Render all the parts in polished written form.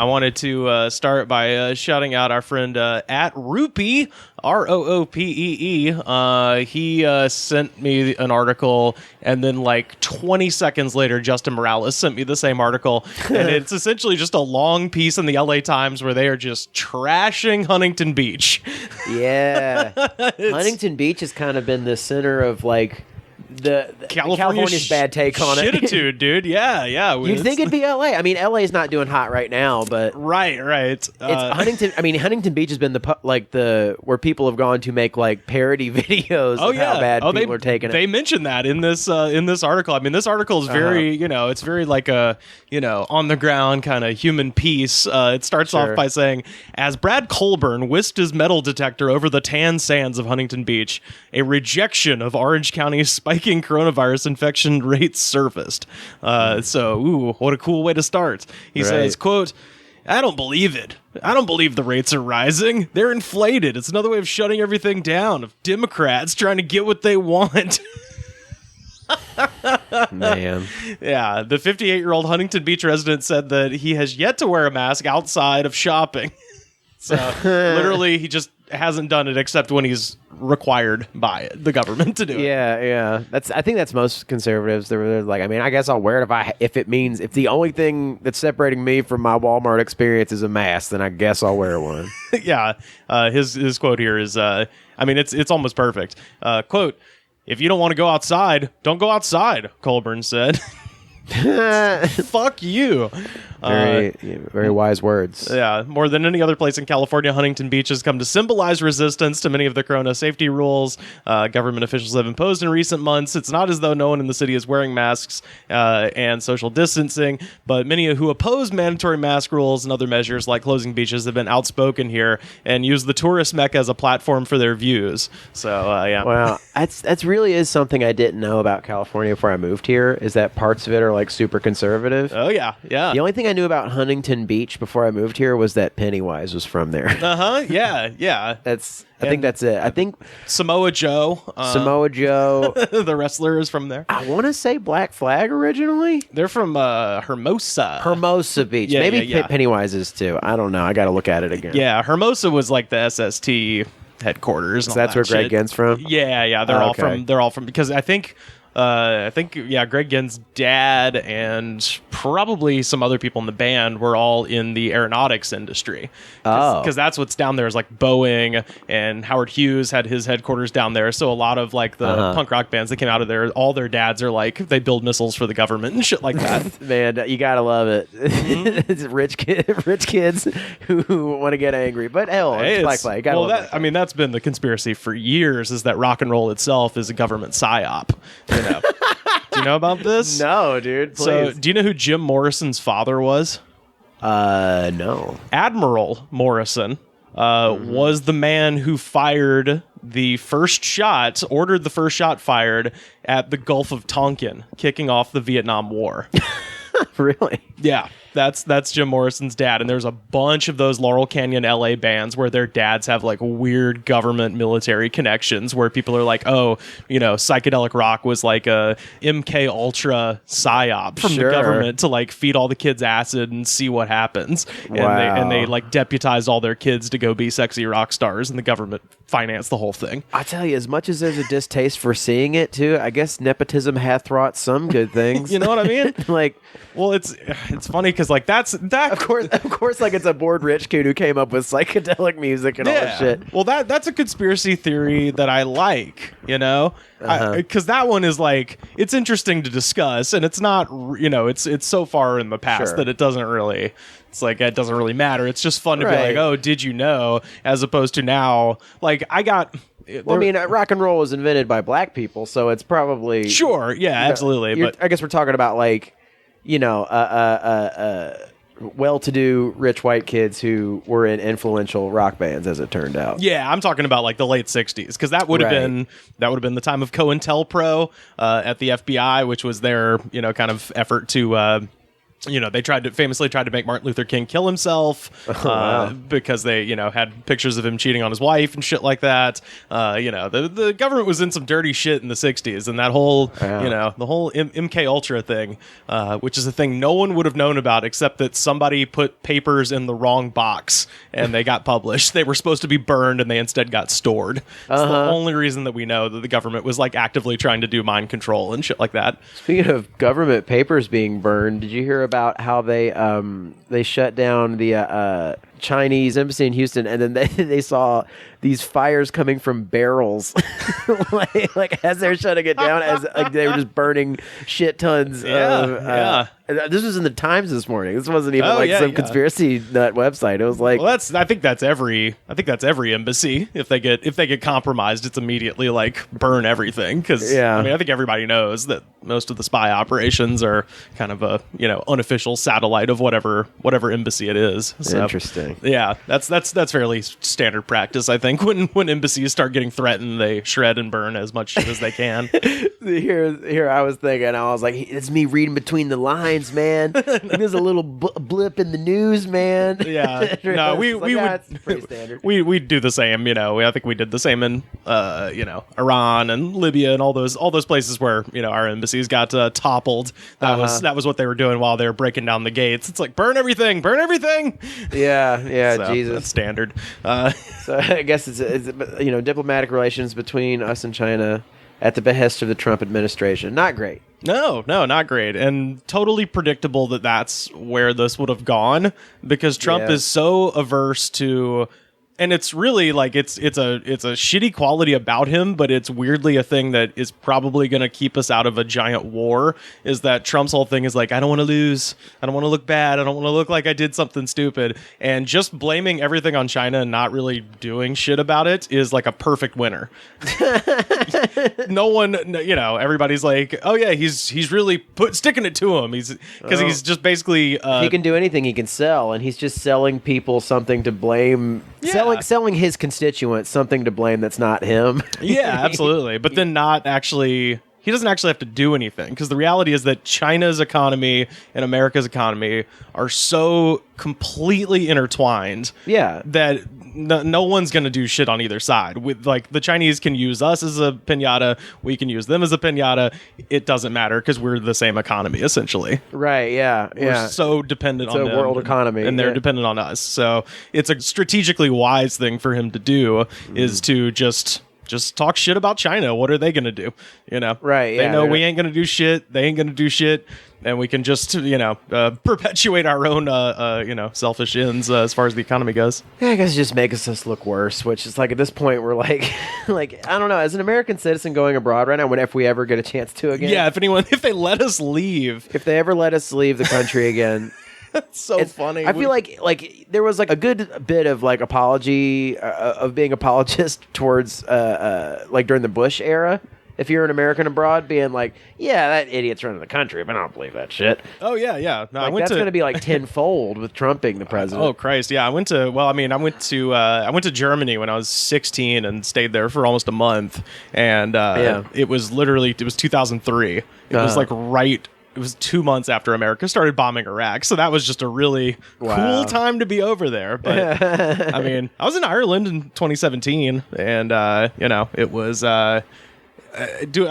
I wanted to start by shouting out our friend at Roopee, Roopee. He sent me an article, and then like 20 seconds later, Justin Morales sent me the same article. And it's essentially just a long piece in the LA Times where they are just trashing Huntington Beach. Yeah. Huntington Beach has kind of been the center of like the California's bad take on it. Shititude, dude. Yeah. You'd think it'd be LA. I mean, LA is not doing hot right now, but right. It's Huntington. I mean, Huntington Beach has been the where people have gone to make like parody videos of how bad people are taking it. They mentioned that in this article. I mean, this article is very it's very like a on the ground kind of human piece. It starts off by saying, as Brad Colburn whisked his metal detector over the tan sands of Huntington Beach, a rejection of Orange County's spiking coronavirus infection rates surfaced. So, what a cool way to start. He says, quote, "I don't believe it. I don't believe the rates are rising. They're inflated. It's another way of shutting everything down, of Democrats trying to get what they want." Man. Yeah, the 58-year-old Huntington Beach resident said that he has yet to wear a mask outside of shopping. So literally, he just hasn't done it except when he's required by the government to do it. Yeah. I think that's most conservatives. They're like, I mean, I guess I'll wear it if the only thing that's separating me from my Walmart experience is a mask, then I guess I'll wear one. Yeah. His quote here is, it's almost perfect. Quote, "If you don't want to go outside, don't go outside," Colburn said. Fuck you. Very wise words. Yeah, more than any other place in California, Huntington Beach has come to symbolize resistance to many of the corona safety rules government officials have imposed in recent months. It's not as though no one in the city is wearing masks and social distancing, but many who oppose mandatory mask rules and other measures like closing beaches have been outspoken here and use the tourist mecca as a platform for their views. So, yeah. Wow, that's really is something I didn't know about California before I moved here, is that parts of it are like super conservative. Oh, yeah. The only thing I knew about Huntington Beach before I moved here was that Pennywise was from there. Yeah. I think that's it. I think Samoa Joe, the wrestler, is from there. I want to say Black Flag originally. They're from Hermosa Beach. Maybe Pennywise is too. I don't know. I got to look at it again. Yeah, Hermosa was like the SST headquarters. So that's where Greg Ginn's from. Yeah. They're all from because I think Greg Ginn's dad and probably some other people in the band were all in the aeronautics industry. Because that's what's down there is like Boeing, and Howard Hughes had his headquarters down there. So a lot of like the punk rock bands that came out of there, all their dads are like, they build missiles for the government and shit like that. Man, you gotta love it. It's rich kids who want to get angry. But hell, it's Black Flag. That's been the conspiracy for years, is that rock and roll itself is a government psyop. Do you know about this? No, dude. Please. So, do you know who Jim Morrison's father was? No. Admiral Morrison was the man who fired the first shot, ordered the first shot fired at the Gulf of Tonkin, kicking off the Vietnam War. Really? Yeah. That's Jim Morrison's dad, and there's a bunch of those Laurel Canyon LA bands where their dads have like weird government military connections, where people are like, oh, psychedelic rock was like a MK Ultra psyop from the government to like feed all the kids acid and see what happens. Wow. And they like deputized all their kids to go be sexy rock stars, and the government financed the whole thing. I tell you, as much as there's a distaste for seeing it too, I guess nepotism hath wrought some good things. You know what I mean? Like, well, it's funny because like that of course like it's a bored rich kid who came up with psychedelic music and all this shit. Well, that's a conspiracy theory that I like, because that one is like, it's interesting to discuss, and it's not, it's so far in the past that it doesn't really matter. It's just fun to be like, oh, did you know? As opposed to now, like rock and roll was invented by black people, so it's probably absolutely. But I guess we're talking about like, well-to-do rich white kids who were in influential rock bands, as it turned out. Yeah, I'm talking about like the late 60s, because that would have been the time of COINTELPRO at the FBI, which was their kind of effort to they famously tried to make Martin Luther King kill himself because they, had pictures of him cheating on his wife and shit like that. The government was in some dirty shit in the 60s, and that whole, the whole MK Ultra thing, which is a thing no one would have known about except that somebody put papers in the wrong box and they got published. They were supposed to be burned and they instead got stored. It's the only reason that we know that the government was like actively trying to do mind control and shit like that. Speaking of government papers being burned, did you hear about how they shut down the Chinese embassy in Houston, and then they saw these fires coming from barrels, like as they're shutting it down, as like they were just burning shit tons. This was in the Times this morning. This wasn't even some conspiracy nut website. It was like, well, I think that's every embassy. If they get compromised, it's immediately like burn everything. Because I think everybody knows that most of the spy operations are kind of a unofficial satellite of whatever embassy it is. So, interesting. Yeah, that's fairly standard practice. I think when embassies start getting threatened, they shred and burn as much shit as they can. Here I was thinking, I was like, it's me reading between the lines, man. Like, there's a little blip in the news, man. Yeah, no, that's pretty standard. We do the same. I think we did the same in Iran and Libya and all those places where our embassies got toppled. That was what they were doing while they were breaking down the gates. It's like burn everything. Yeah, so, Jesus. That's standard. So I guess it's diplomatic relations between us and China at the behest of the Trump administration. Not great. No, not great. And totally predictable that that's where this would have gone, because Trump is so averse to... And it's really like it's a shitty quality about him, but it's weirdly a thing that is probably going to keep us out of a giant war. Is that Trump's whole thing is like, I don't want to lose, I don't want to look bad, I don't want to look like I did something stupid, and just blaming everything on China and not really doing shit about it is like a perfect winner. No one, everybody's like, oh yeah, he's really sticking it to him. He's just basically he can do anything, he can sell, and he's just selling people something to blame. Yeah. Selling his constituents something to blame that's not him. Yeah, absolutely. But then he doesn't actually have to do anything, because the reality is that China's economy and America's economy are so completely intertwined that no one's going to do shit on either side. With like the Chinese can use us as a piñata, we can use them as a piñata. It doesn't matter because we're the same economy essentially. Right? Yeah. We're so dependent on them, world economy, and they're dependent on us. So it's a strategically wise thing for him to do is to just talk shit about China. What are they going to do? Right. They know we ain't going to do shit. They ain't going to do shit. And we can just, perpetuate our own, selfish ends as far as the economy goes. Yeah, I guess it just makes us look worse, which is like at this point we're like, I don't know, as an American citizen going abroad right now, if we ever get a chance to again. Yeah, if they let us leave. If they ever let us leave the country again. It's so funny. I feel like there was like a good bit of like apology of being apologist towards like during the Bush era. If you're an American abroad, being like, yeah, that idiot's running the country, but I don't believe that shit. Oh yeah. No, that's going to be like tenfold with Trump being the president. Oh Christ, yeah. I went to Germany when I was 16 and stayed there for almost a month, and it was 2003. It was like It was 2 months after America started bombing Iraq, so that was just a really cool time to be over there. But I was in Ireland in 2017, and it was. I did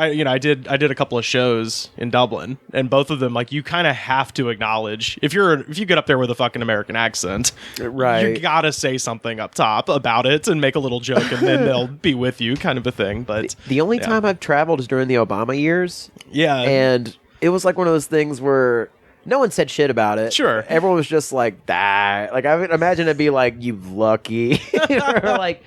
a couple of shows in Dublin, and both of them, like, you kind of have to acknowledge if you get up there with a fucking American accent, right? You gotta say something up top about it and make a little joke, and then they'll be with you, kind of a thing. But the only time I've traveled is during the Obama years. Yeah, and it was like one of those things where no one said shit about it. Sure, everyone was just like that. Like I would imagine it'd be like, you lucky, or like.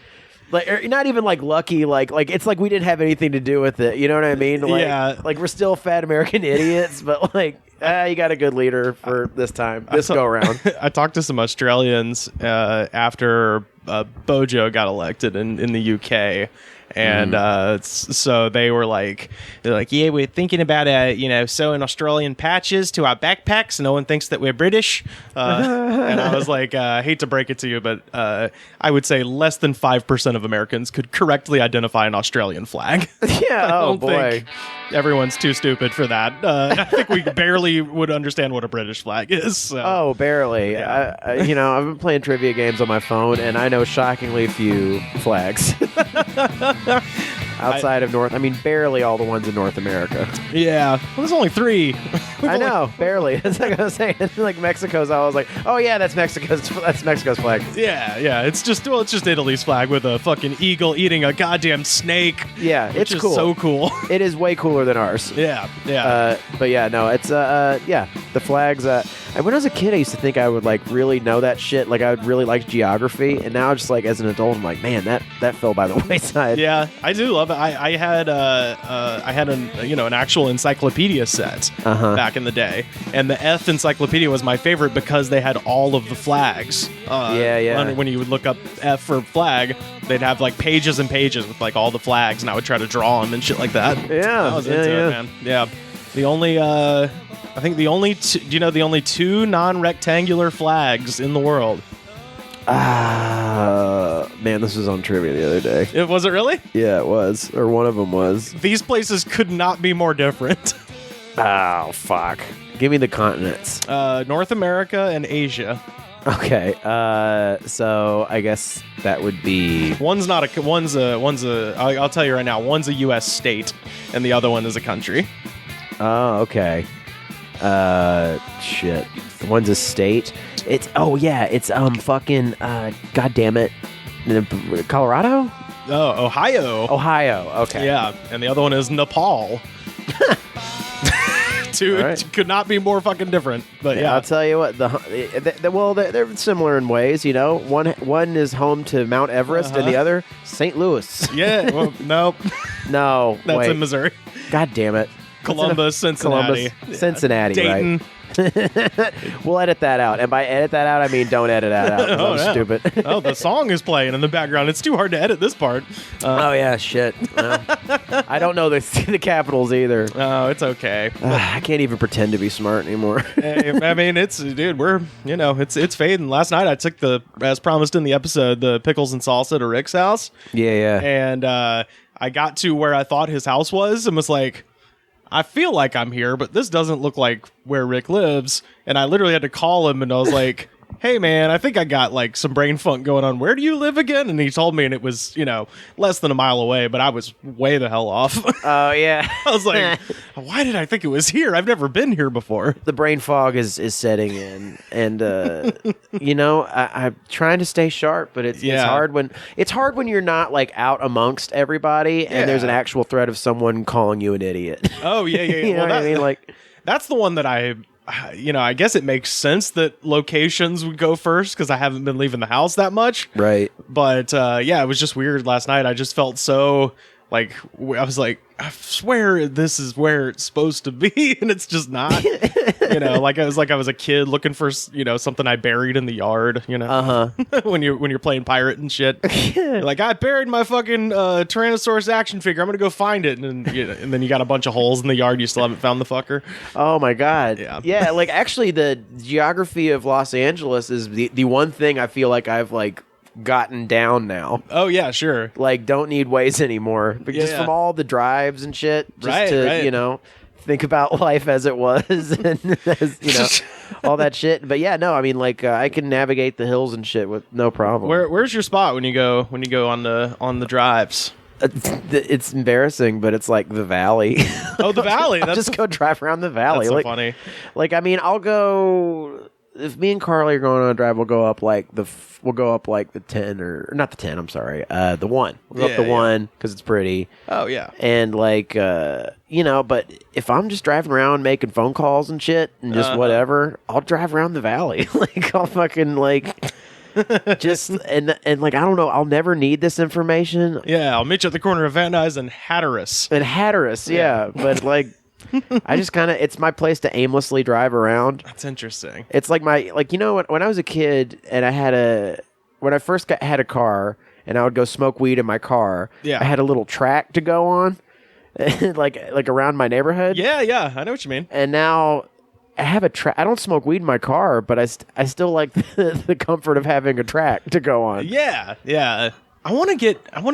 Like, not even like lucky, like it's like we didn't have anything to do with it. You know what I mean? Like, like we're still fat American idiots, but like, you got a good leader for this time, go around. I talked to some Australians after Bojo got elected in the UK. And so they're like, yeah, we're thinking about sewing Australian patches to our backpacks. No one thinks that we're British. And I was like, I hate to break it to you, but I would say less than 5% of Americans could correctly identify an Australian flag. Yeah, I don't think everyone's too stupid for that. I think we barely barely would understand what a British flag is. So. Oh, barely. Yeah. I've been playing trivia games on my phone, and I know shockingly few flags. Outside of barely all the ones in North America. Yeah. Well, there's only 3. I know, barely. That's like I was saying. Like Mexico's, I was like, oh yeah, that's Mexico's flag. Yeah. It's just Italy's flag with a fucking eagle eating a goddamn snake. Yeah, which it's cool. So cool. It is way cooler than ours. Yeah. But yeah, no, it's the flags. When I was a kid, I used to think I would like really know that shit. Like I would really like geography, and now just like as an adult, I'm like, man, that fell by the wayside. Yeah, I do love it. I had an actual encyclopedia set back in the day, and the F encyclopedia was my favorite because they had all of the flags. When you would look up F for flag, they'd have like pages and pages with like all the flags, and I would try to draw them and shit like that. Yeah, I was into it, man. Yeah, the only I think the only two, do you know the only 2 non-rectangular flags in the world? Man, this was on trivia the other day. Was it really? Yeah, it was. Or one of them was. These places could not be more different. Oh, fuck. Give me the continents. North America and Asia. Okay. So I guess that would be... I'll tell you right now, one's a U.S. state, and the other one is a country. Oh, okay. Shit. One's a state. It's fucking god damn it, Colorado. Oh, Ohio. Okay. Yeah, and the other one is Nepal. Right. Could not be more fucking different. But yeah, I'll tell you what. They're similar in ways. You know, one is home to Mount Everest, and the other St. Louis. Yeah. Well, nope. No, that's in Missouri. God damn it. Columbus, Cincinnati. Cincinnati, Dayton. Right? We'll edit that out, and by edit that out, I mean don't edit that out. I'm stupid. Oh, the song is playing in the background. It's too hard to edit this part. Oh yeah, shit. Well, I don't know the capitals either. Oh, it's okay. I can't even pretend to be smart anymore. I mean, it's fading. Last night I took as promised in the episode, the pickles and salsa to Rick's house. Yeah. And I got to where I thought his house was and was like, I feel like I'm here, but this doesn't look like where Rick lives. And I literally had to call him, and I was like, hey, man, I think I got like some brain funk going on. Where do you live again? And he told me, and it was, less than a mile away, but I was way the hell off. Oh, yeah. I was like, why did I think it was here? I've never been here before. The brain fog is setting in. And, I'm trying to stay sharp, but it's hard when you're not like out amongst everybody and there's an actual threat of someone calling you an idiot. Oh, yeah. You know what I mean? Like, that's the one that I guess it makes sense that locations would go first because I haven't been leaving the house that much. Right. But, it was just weird last night. I just felt so, like, I was like, I swear this is where it's supposed to be, and it's just not. Like I was a kid looking for, something I buried in the yard, when you're playing pirate and shit. You're like, I buried my fucking Tyrannosaurus action figure. I'm going to go find it. And then you got a bunch of holes in the yard. You still haven't found the fucker. Oh, my God. Yeah. Yeah, like, actually, the geography of Los Angeles is the one thing I feel like I've, like, gotten down now. Oh, yeah, sure. Like, don't need Waze anymore. But just from all the drives and shit. Just to think about life as it was and, all that shit. But, yeah, no, I mean, like, I can navigate the hills and shit with no problem. Where's your spot when you go on the drives? It's embarrassing, but it's like the valley. Oh, the valley. I'll just go drive around the valley. That's so funny. Like, I mean, I'll go... If me and Carly are going on a drive, we'll go up like the 10 or not the 10. I'm sorry, the 1. We'll go up the 1 because it's pretty. Oh yeah. And like but if I'm just driving around making phone calls and shit and just whatever, I'll drive around the valley. Like I'll fucking like. Just and like I don't know, I'll never need this information. Yeah, I'll meet you at the corner of Van Nuys and Hatteras. Yeah, but like. I just kind of, it's my place to aimlessly drive around. That's interesting. It's like when I was a kid and when I first had a car and I would go smoke weed in my car, I had a little track to go on, like around my neighborhood. Yeah, I know what you mean. And now I have a track. I don't smoke weed in my car, but I still like the comfort of having a track to go on. Yeah. I want to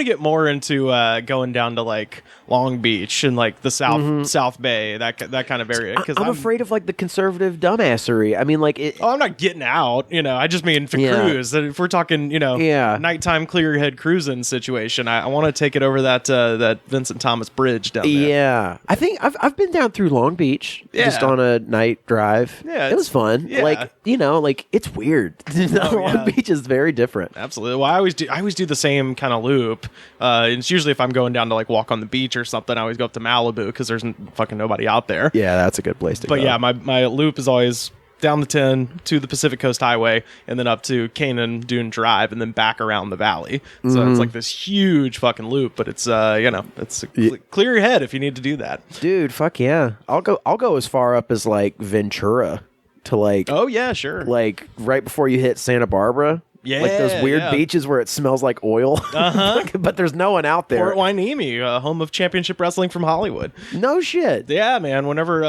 get more into going down to like Long Beach and like the South Bay, that kind of area. Because I'm afraid of like the conservative dumbassery. I mean, like, I'm not getting out. I just mean for cruise. If we're talking, nighttime clear your head cruising situation, I want to take it over that Vincent Thomas Bridge down there. Yeah, I think I've been down through Long Beach just on a night drive. Yeah, it was fun. Yeah. Like, like it's weird. Long Beach is very different. Absolutely. Well, I always do the same kind of loop. It's usually if I'm going down to like walk on the beach or something, I always go up to Malibu because there's fucking nobody out there. Yeah, that's a good place to go. But yeah, my loop is always down the 10 to the Pacific Coast Highway and then up to Canaan Dune Drive and then back around the valley. So it's like this huge fucking loop, but it's clear your head if you need to do that. Dude, fuck yeah. I'll go as far up as like Ventura to like, oh yeah, sure, like right before you hit Santa Barbara. Yeah, like those weird beaches where it smells like oil. But there's no one out there. Port Hueneme, home of championship wrestling from Hollywood. No shit. Yeah, man. Whenever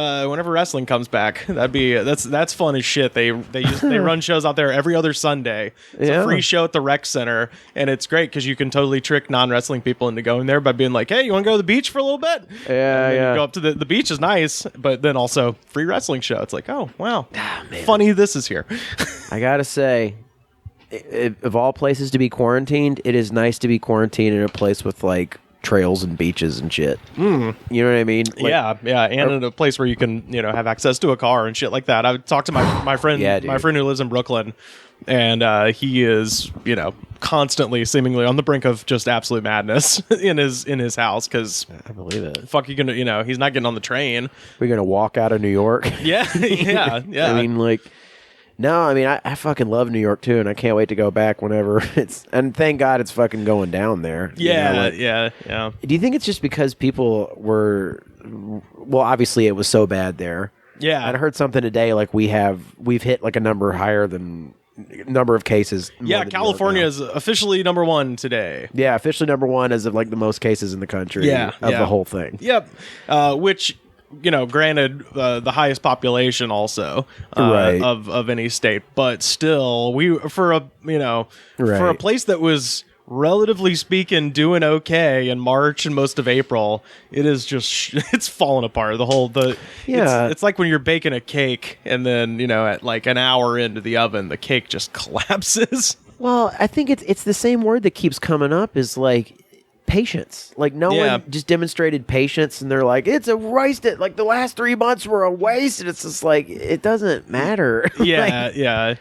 wrestling comes back, that's fun as shit. They run shows out there every other Sunday. It's a free show at the rec center, and it's great because you can totally trick non-wrestling people into going there by being like, "Hey, you want to go to the beach for a little bit?" Yeah, You go up to the beach is nice, but then also free wrestling show. It's like, oh wow, funny this is here. I gotta say, of all places to be quarantined, it is nice to be quarantined in a place with like trails and beaches and shit. You know what I mean? Like, yeah, and in a place where you can have access to a car and shit like that. I talked to my friend, my friend who lives in Brooklyn, and he is constantly seemingly on the brink of just absolute madness in his house because I believe it. Fuck, you gonna he's not getting on the train. We're gonna walk out of New York. Yeah. I mean, like. No, I mean, I fucking love New York, too, and I can't wait to go back whenever and thank God it's fucking going down there. Yeah, yeah. Do you think it's just because people were, well, obviously it was so bad there. Yeah. I heard something today, like we've hit like a number higher than number of cases. Yeah, California is officially number one today. Yeah, officially number one as of like the most cases in the country of the whole thing. Yep, which... granted, the highest population also of any state, but still, for a place that was relatively speaking doing okay in March and most of April, it is just it's falling apart. It's like when you're baking a cake and then at like an hour into the oven, the cake just collapses. Well, I think it's the same word that keeps coming up is like. Patience. Like no one just demonstrated patience and they're like, it's a waste. Like the last 3 months were a waste. And it's just like, it doesn't matter. Yeah. Yeah.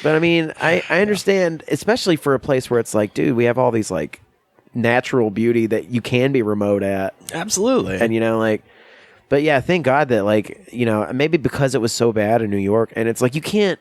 But I mean, I understand, especially for a place where it's like, dude, we have all these like natural beauty that you can be remote at. Absolutely. And but yeah, thank God that like, maybe because it was so bad in New York and it's like, you can't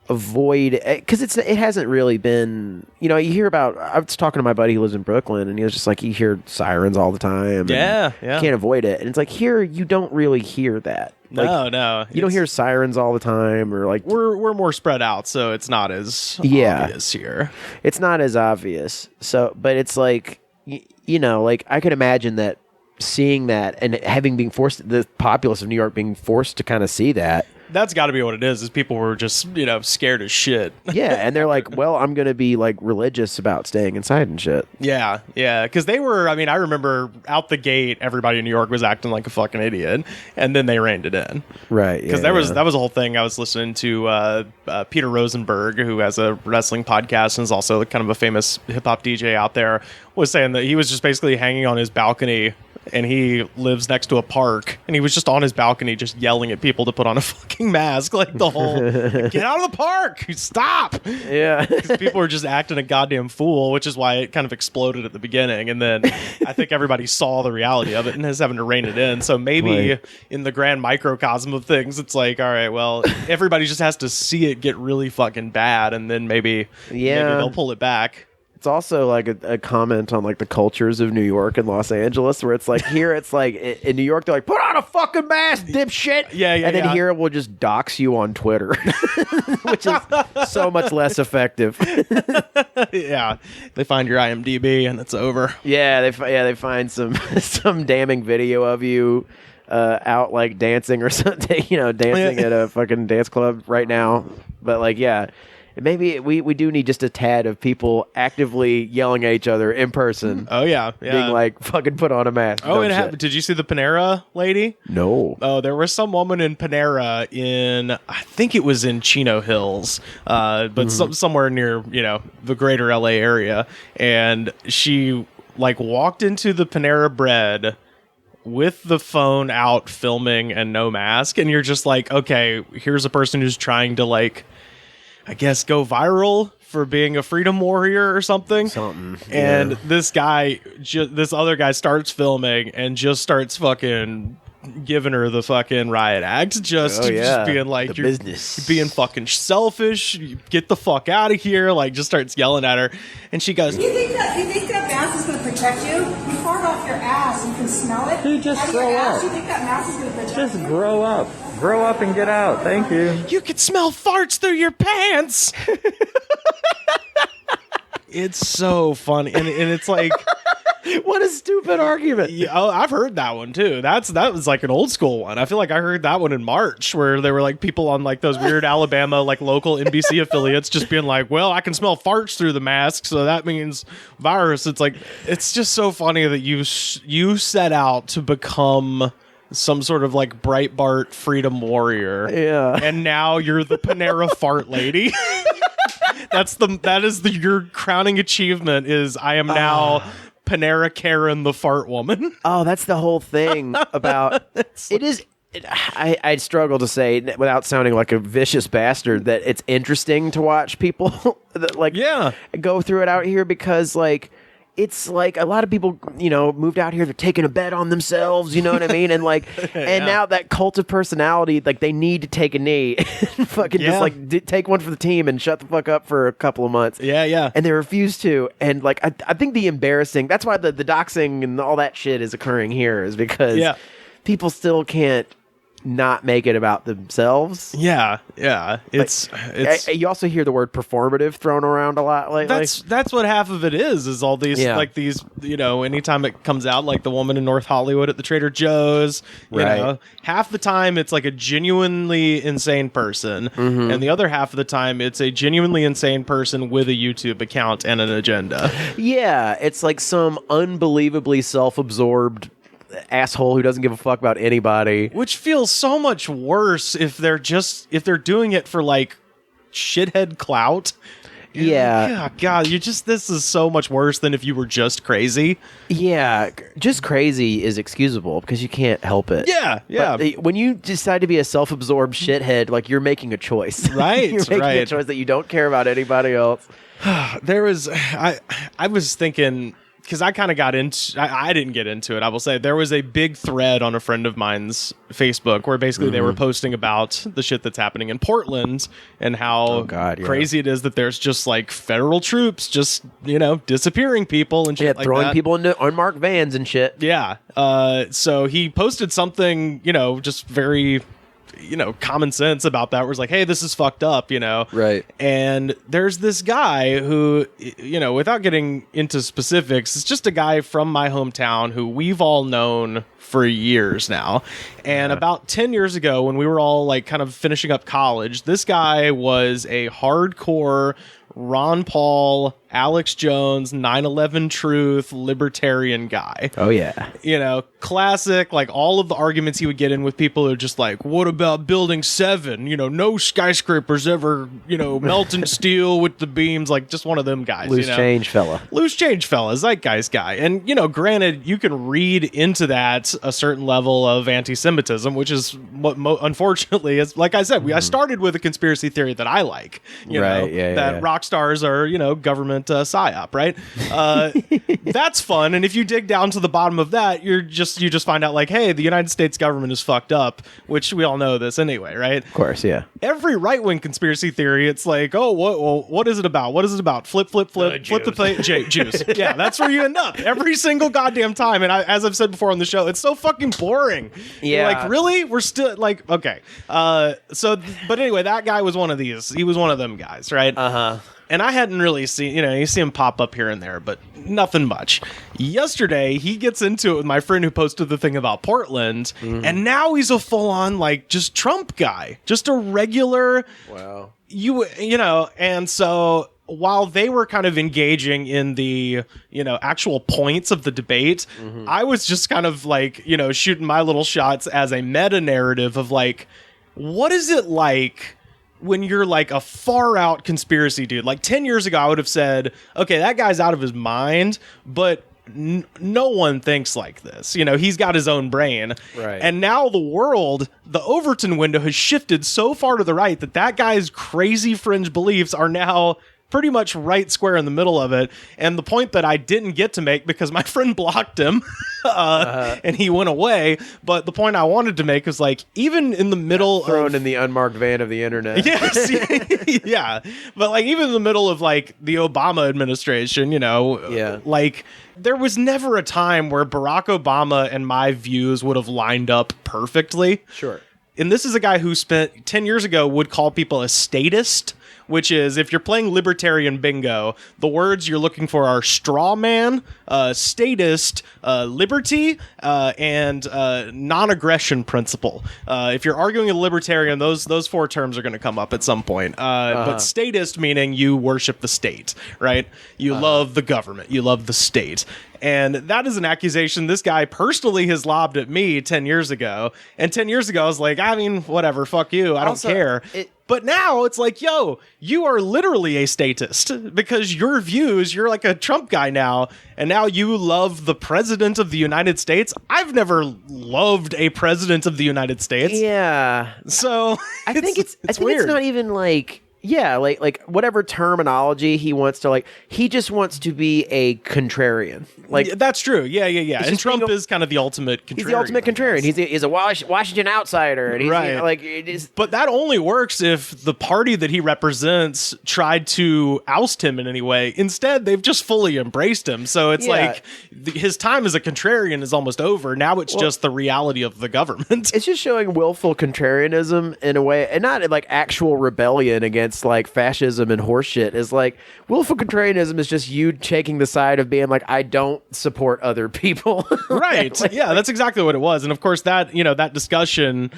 avoid because it hasn't really been you hear about. I was talking to my buddy who lives in Brooklyn and he was just like you hear sirens all the time. Yeah you can't avoid it, and it's like here you don't really hear that. Like, no you don't hear sirens all the time, or like we're more spread out, so it's not as obvious here. It's not as obvious. So but it's like like I could imagine that seeing that and being forced, the populace of New York being forced to kind of see that. That's got to be what it is people were just, scared as shit. Yeah, and they're like, well, I'm going to be, like, religious about staying inside and shit. Yeah, because they were, I remember out the gate, everybody in New York was acting like a fucking idiot, and then they reined it in. Right, because that was a whole thing. I was listening to Peter Rosenberg, who has a wrestling podcast and is also kind of a famous hip-hop DJ out there, was saying that he was just basically hanging on his balcony and he lives next to a park, and he was just on his balcony just yelling at people to put on a fucking mask, like the whole, get out of the park, stop! Yeah. Because people were just acting a goddamn fool, which is why it kind of exploded at the beginning, and then I think everybody saw the reality of it and is having to rein it in, so maybe in the grand microcosm of things, it's like, all right, well, everybody just has to see it get really fucking bad, and then maybe they'll pull it back. It's also like a comment on like the cultures of New York and Los Angeles, where it's like here, it's like in New York, they're like, put on a fucking mask, dipshit. Yeah. And then here we'll just dox you on Twitter, which is so much less effective. Yeah. They find your IMDb and it's over. Yeah. They find some damning video of you out like dancing or something, dancing at a fucking dance club right now. But like, yeah. maybe we do need just a tad of people actively yelling at each other in person. Oh yeah, being like, fucking put on a mask. Oh, and did you see the Panera lady? No. Oh, there was some woman in Panera I think it was in Chino Hills, but somewhere near the greater LA area, and she like walked into the Panera Bread with the phone out filming and no mask, and you're just like, okay, here's a person who's trying to like, I guess, go viral for being a freedom warrior or something. And this other guy starts filming and just starts fucking giving her the fucking riot act, just being like, you're being fucking selfish, get the fuck out of here, like just starts yelling at her, and she goes, you think that mask is going to protect you? You fart off your ass, you can smell it. Dude, just grow up. You think that mask is going to protect you? Just grow up and get out. Thank you. You can smell farts through your pants. It's so funny, and it's like, what a stupid argument. Yeah, I've heard that one too. That was like an old school one. I feel like I heard that one in March, where there were like people on like those weird Alabama like local NBC affiliates just being like, well, I can smell farts through the mask, so that means virus. It's like, it's just so funny that you set out to become some sort of like Breitbart freedom warrior, and now you're the Panera fart lady. Your crowning achievement is, I am now Panera Karen, the fart woman. Oh, that's the whole thing about it. Is I struggle to say without sounding like a vicious bastard that it's interesting to watch people that go through it out here, because like it's like a lot of people, moved out here, they're taking a bet on themselves, you know what I mean? And like, and now that cult of personality, like they need to take a knee and fucking just like take one for the team and shut the fuck up for a couple of months. Yeah. And they refuse to. And like, I think that's why the doxing and all that shit is occurring here, is because people still can't not make it about themselves. Yeah. It's you also hear the word performative thrown around a lot lately. That's what half of it is all these like these, anytime it comes out, like the woman in North Hollywood at the Trader Joe's, you know, half the time it's like a genuinely insane person, and the other half of the time it's a genuinely insane person with a YouTube account and an agenda. Yeah, it's like some unbelievably self-absorbed asshole who doesn't give a fuck about anybody, which feels so much worse if they're doing it for like shithead clout. God, this is so much worse than if you were just crazy. Just crazy is excusable because you can't help it. But when you decide to be a self-absorbed shithead, like, you're making a choice, right? You're making a choice that you don't care about anybody else. I was thinking, because I kind of got into, I didn't get into it, I will say. There was a big thread on a friend of mine's Facebook where basically they were posting about the shit that's happening in Portland and how crazy it is that there's just like federal troops just, disappearing people and shit like throwing that. people into unmarked vans and shit. So he posted something, just very, common sense about that, where it's like, hey, this is fucked up, Right. And there's this guy who, without getting into specifics, it's just a guy from my hometown who we've all known for years now. And about 10 years ago, when we were all like kind of finishing up college, this guy was a hardcore Ron Paul, Alex Jones, 9/11 Truth, libertarian guy. Oh, yeah. Classic, like all of the arguments he would get in with people who are just like, what about Building 7? No skyscrapers ever, melting steel with the beams, like just one of them guys. Loose change fella, zeitgeist guy. And, granted, you can read into that a certain level of anti-Semitism, which is what, unfortunately, is, like I said, I started with a conspiracy theory that I like, that rock stars are, government psyop, right? That's fun. And if you dig down to the bottom of that, you just find out like, hey, the United States government is fucked up, which we all know this anyway, right? Of course, yeah. Every right-wing conspiracy theory, it's like, oh, what is it about? What is it about? Flip the plate, Jews. Yeah, that's where you end up every single goddamn time. And as I've said before on the show, it's so fucking boring. Yeah. You're like, really? We're still like, okay. But anyway, that guy was one of these. He was one of them guys, right? And I hadn't really seen, you see him pop up here and there, but nothing much. Yesterday, he gets into it with my friend who posted the thing about Portland, and now he's a full-on, like, just Trump guy. Just a regular... Wow. And so... While they were kind of engaging in the, actual points of the debate, I was just kind of like, shooting my little shots as a meta narrative of like, what is it like when you're like a far out conspiracy dude? Like 10 years ago, I would have said, okay, that guy's out of his mind, but no one thinks like this. He's got his own brain. Right. And now the world, the Overton window has shifted so far to the right that guy's crazy fringe beliefs are now pretty much right square in the middle of it. And the point that I didn't get to make because my friend blocked him and he went away. But the point I wanted to make is like, even in the middle thrown in the unmarked van of the internet. Yes. Yeah. But like, even in the middle of like the Obama administration, like there was never a time where Barack Obama and my views would have lined up perfectly. Sure. And this is a guy who spent 10 years ago would call people a statist, which is, if you're playing libertarian bingo, the words you're looking for are straw man, statist, liberty, and non-aggression principle. If you're arguing a libertarian, those four terms are going to come up at some point. But statist meaning you worship the state, right? You love the government. You love the state. And that is an accusation this guy personally has lobbed at me 10 years ago. And 10 years ago, I was like, I mean, whatever, fuck you. I don't care. But now it's like, yo, you are literally a statist because your views, you're like a Trump guy now. And now you love the president of the United States. I've never loved a president of the United States. Yeah. So I think it's weird. It's not even like... Yeah, like whatever terminology he wants to, like, he just wants to be a contrarian. Like, that's true. Yeah. And Trump is kind of the ultimate contrarian. He's the ultimate contrarian. He's a Washington outsider, and he's right. Like, it is. But that only works if the party that he represents tried to oust him in any way. Instead, they've just fully embraced him. So it's like his time as a contrarian is almost over. Now it's just the reality of the government. It's just showing willful contrarianism in a way, and not like actual rebellion against like fascism and horseshit. Is like willful contrarianism is just you taking the side of being like, I don't support other people. Right. Like, yeah, that's exactly what it was. And of course that, that discussion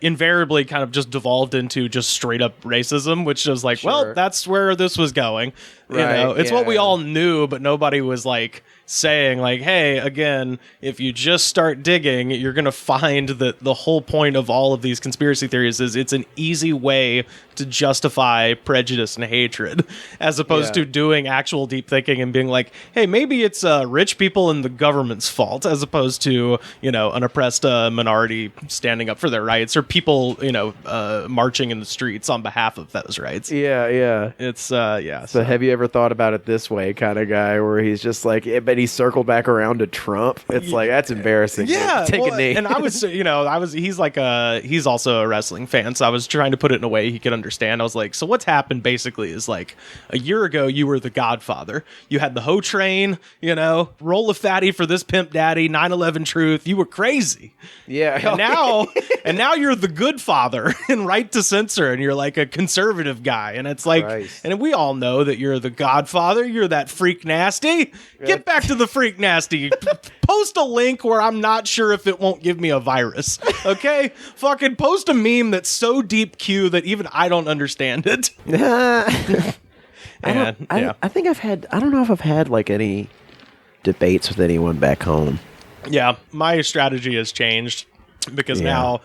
invariably kind of just devolved into just straight up racism, which was like, well, that's where this was going. Right, It's what we all knew, but nobody was like saying like, hey, again, if you just start digging, you're going to find that the whole point of all of these conspiracy theories is it's an easy way to justify prejudice and hatred, as opposed to doing actual deep thinking and being like, hey, maybe it's rich people and the government's fault, as opposed to, an oppressed minority standing up for their rights, or people, marching in the streets on behalf of those rights. Yeah. It's, So have you ever thought about it this way kind of guy where he's just like, but he circled back around to Trump? It's like, that's embarrassing. Yeah. Take a knee. And I was, he's also a wrestling fan. So I was trying to put it in a way he could understand. I was like, so what's happened basically is like a year ago, you were the Godfather. You had the Ho Train, roll a fatty for this pimp daddy, 9/11 truth. You were crazy. Yeah. And now you're the good father and right to censor. And you're like a conservative guy. And it's like, and we all know that you're the Godfather. You're that freak nasty. Get back to the freak nasty. Post a link where I'm not sure if it won't give me a virus. Okay? Fucking post a meme that's so deep Q that even I don't understand it. I think I don't know if I've had like any debates with anyone back home. Yeah, my strategy has changed because now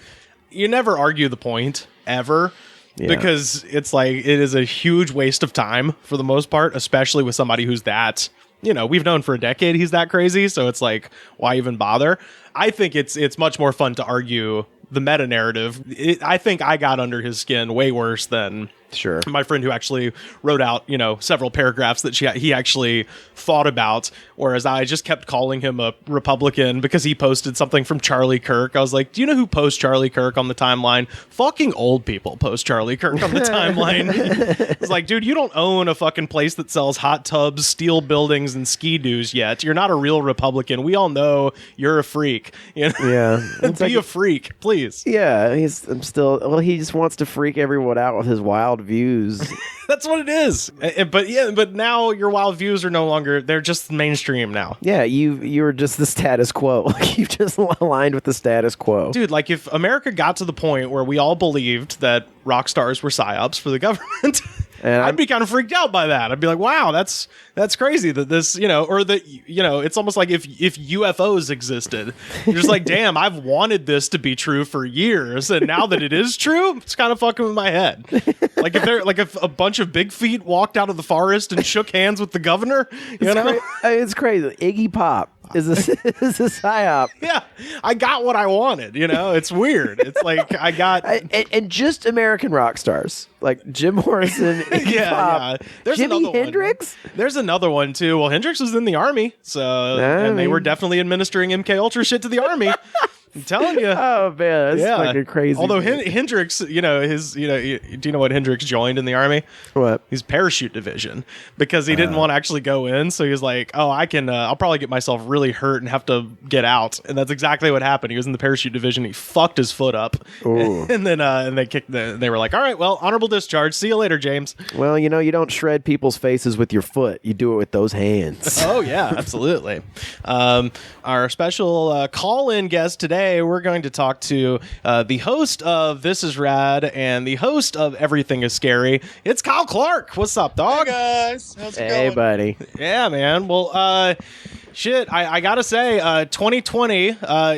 you never argue the point ever. Yeah. Because it's like, it is a huge waste of time for the most part, especially with somebody who's that, we've known for a decade he's that crazy. So it's like, why even bother? I think it's much more fun to argue the meta narrative. I think I got under his skin way worse than my friend who actually wrote out, several paragraphs that he actually thought about, whereas I just kept calling him a Republican because he posted something from Charlie Kirk. I was like, do you know who posts Charlie Kirk on the timeline? Fucking old people post Charlie Kirk on the timeline. It's like, dude, you don't own a fucking place that sells hot tubs, steel buildings, and ski-doos yet. You're not a real Republican. We all know you're a freak. Yeah. Be a freak, please. Yeah, he just wants to freak everyone out with his wild wild views. That's what it is. But now your wild views are no longer, they're just mainstream now. Yeah, you're just the status quo. Like, you've just aligned with the status quo. Dude, like if America got to the point where we all believed that rock stars were psyops for the government, And I'd be kind of freaked out by that. I'd be like, wow, that's crazy that this, or that, it's almost like if UFOs existed, you're just like, damn, I've wanted this to be true for years. And now that it is true, it's kind of fucking with my head. If a bunch of big feet walked out of the forest and shook hands with the governor, it's crazy. Iggy Pop is a psyop. Yeah, I got what I wanted. It's weird. It's like I got and just American rock stars like Jim Morrison. Iggy Pop. There's Jimi Hendrix. There's another one too. Well, Hendrix was in the army, and they were definitely administering MK Ultra shit to the army. I'm telling you. Oh man, that's fucking crazy. Although Hendrix, do you know what Hendrix joined in the army? What? He's parachute division because he didn't want to actually go in. So he was like, "Oh, I'll probably get myself really hurt and have to get out." And that's exactly what happened. He was in the parachute division. He fucked his foot up, and then they kicked. They were like, "All right, well, honorable discharge. See you later, James." Well, you don't shred people's faces with your foot. You do it with those hands. Oh yeah, absolutely. Our special call-in guest today. We're going to talk to the host of This Is Rad and the host of Everything Is Scary. It's Kyle Clark. What's up, dog? Hey, guys. How's it going? Hey, buddy. Yeah, man. Well, shit, I gotta say, 2020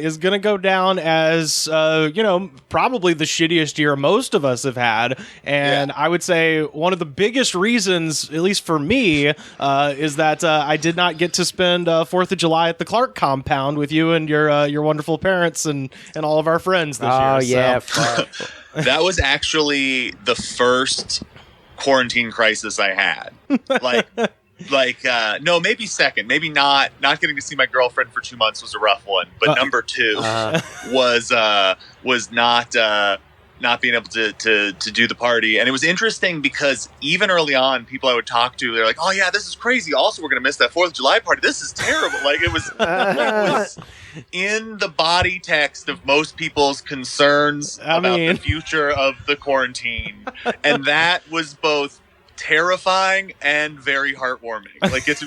is gonna go down as, probably the shittiest year most of us have had. And I would say one of the biggest reasons, at least for me, is that I did not get to spend 4th of July at the Clark compound with you and your wonderful parents and all of our friends this year. Oh, yeah. So. That was actually the first quarantine crisis I had. No, maybe second, maybe not getting to see my girlfriend for 2 months was a rough one, but number two was not being able to do the party. And it was interesting because even early on, people I would talk to, they're like, "Oh yeah, this is crazy. Also, we're going to miss that 4th of July party. This is terrible." Like it was in the body text of most people's concerns about the future of the quarantine. And that was both terrifying and very heartwarming. Like it's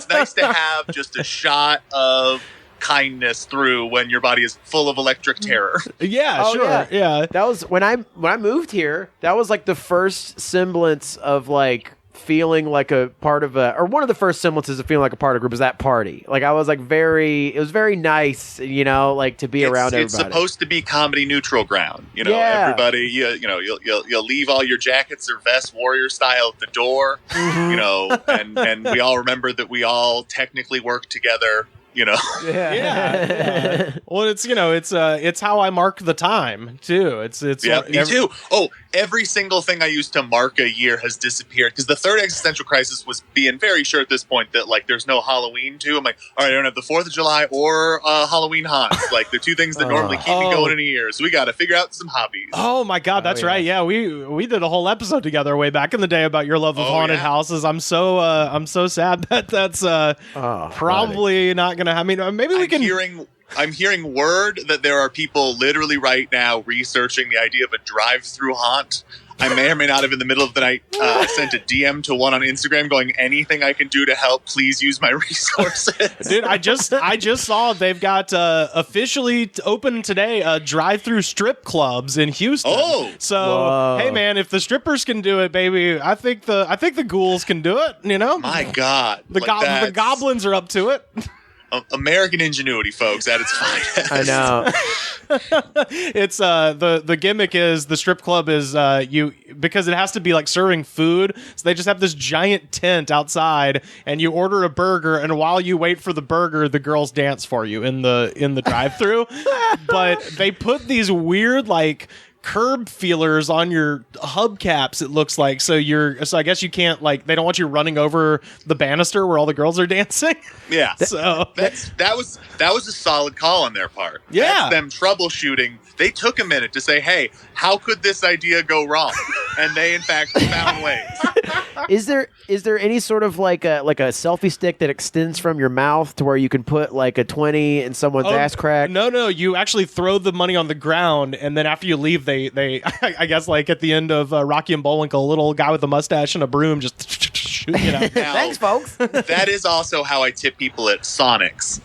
nice to have just a shot of kindness through when your body is full of electric terror. Yeah, sure. Yeah. That was when I moved here, that was like the first semblance of like feeling like a part of one of the first semblances of feeling like a part of a group was that party. Like I was like it was very nice, like to be around everybody. It's supposed to be comedy neutral ground. Everybody, you'll leave all your jackets or vests warrior style at the door, and we all remember that we all technically work together. Yeah. Well, it's how I mark the time too. Me too. Oh, every single thing I used to mark a year has disappeared because the third existential crisis was being very sure at this point that like there's no Halloween too. I'm like, all right, I don't have the 4th of July or Halloween haunts, like the two things that normally keep me going in a year. So we got to figure out some hobbies. Oh my God, that's right. Yeah, we did a whole episode together way back in the day about your love of haunted houses. I'm so sad that that's probably not gonna. I mean, maybe we can. I'm hearing word that there are people literally right now researching the idea of a drive-through haunt. I may or may not have in the middle of the night sent a DM to one on Instagram going, anything I can do to help, please use my resources. Dude, I just saw they've got officially open today drive-through strip clubs in Houston. Oh. So, hey man, if the strippers can do it, baby, I think the ghouls can do it, My God. The goblins are up to it. American ingenuity, folks, at its finest. I know. It's the gimmick is the strip club is because it has to be like serving food, so they just have this giant tent outside, and you order a burger, and while you wait for the burger, the girls dance for you in the drive-through. But they put these weird like curb feelers on your hubcaps, it looks like, so I guess you can't, like, they don't want you running over the banister where all the girls are dancing. Yeah. So that was a solid call on their part. Yeah. That's them troubleshooting. They took a minute to say, hey, how could this idea go wrong? and they in fact found ways. Is there any sort of like a selfie stick that extends from your mouth to where you can put like a 20 in someone's ass crack? No, you actually throw the money on the ground, and then after you leave, they I guess like at the end of Rocky and Bullwinkle, a little guy with a mustache and a broom just shoot you know. Now, Thanks, folks. That is also how I tip people at Sonic's.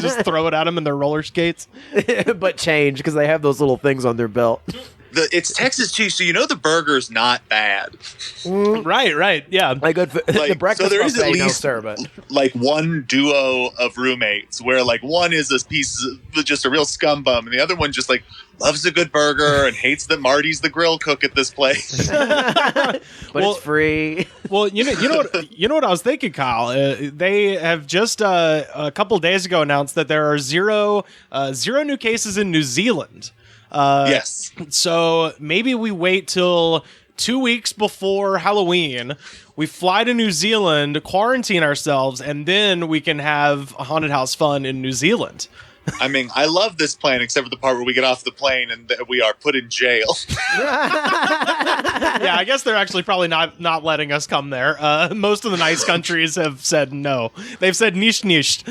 Just throw it at them in their roller skates. But change because they have those little things on their belt. It's Texas too, so you know the burger's not bad. Right, yeah. Like good the breakfast so there is buffet, at no least sir, but like one duo of roommates where like one is a piece of just a real scum bum, and the other one just like loves a good burger and hates that Marty's the grill cook at this place. but Well, it's free. Well, you know what I was thinking, Kyle. They have just a couple days ago announced that there are zero new cases in New Zealand. Yes. So maybe we wait till 2 weeks before Halloween. We fly to New Zealand, quarantine ourselves, and then we can have haunted house fun in New Zealand. I mean, I love this plan, except for the part where we get off the plane and we are put in jail. Yeah, I guess they're actually probably not letting us come there. Most of the nice countries have said no. They've said nicht.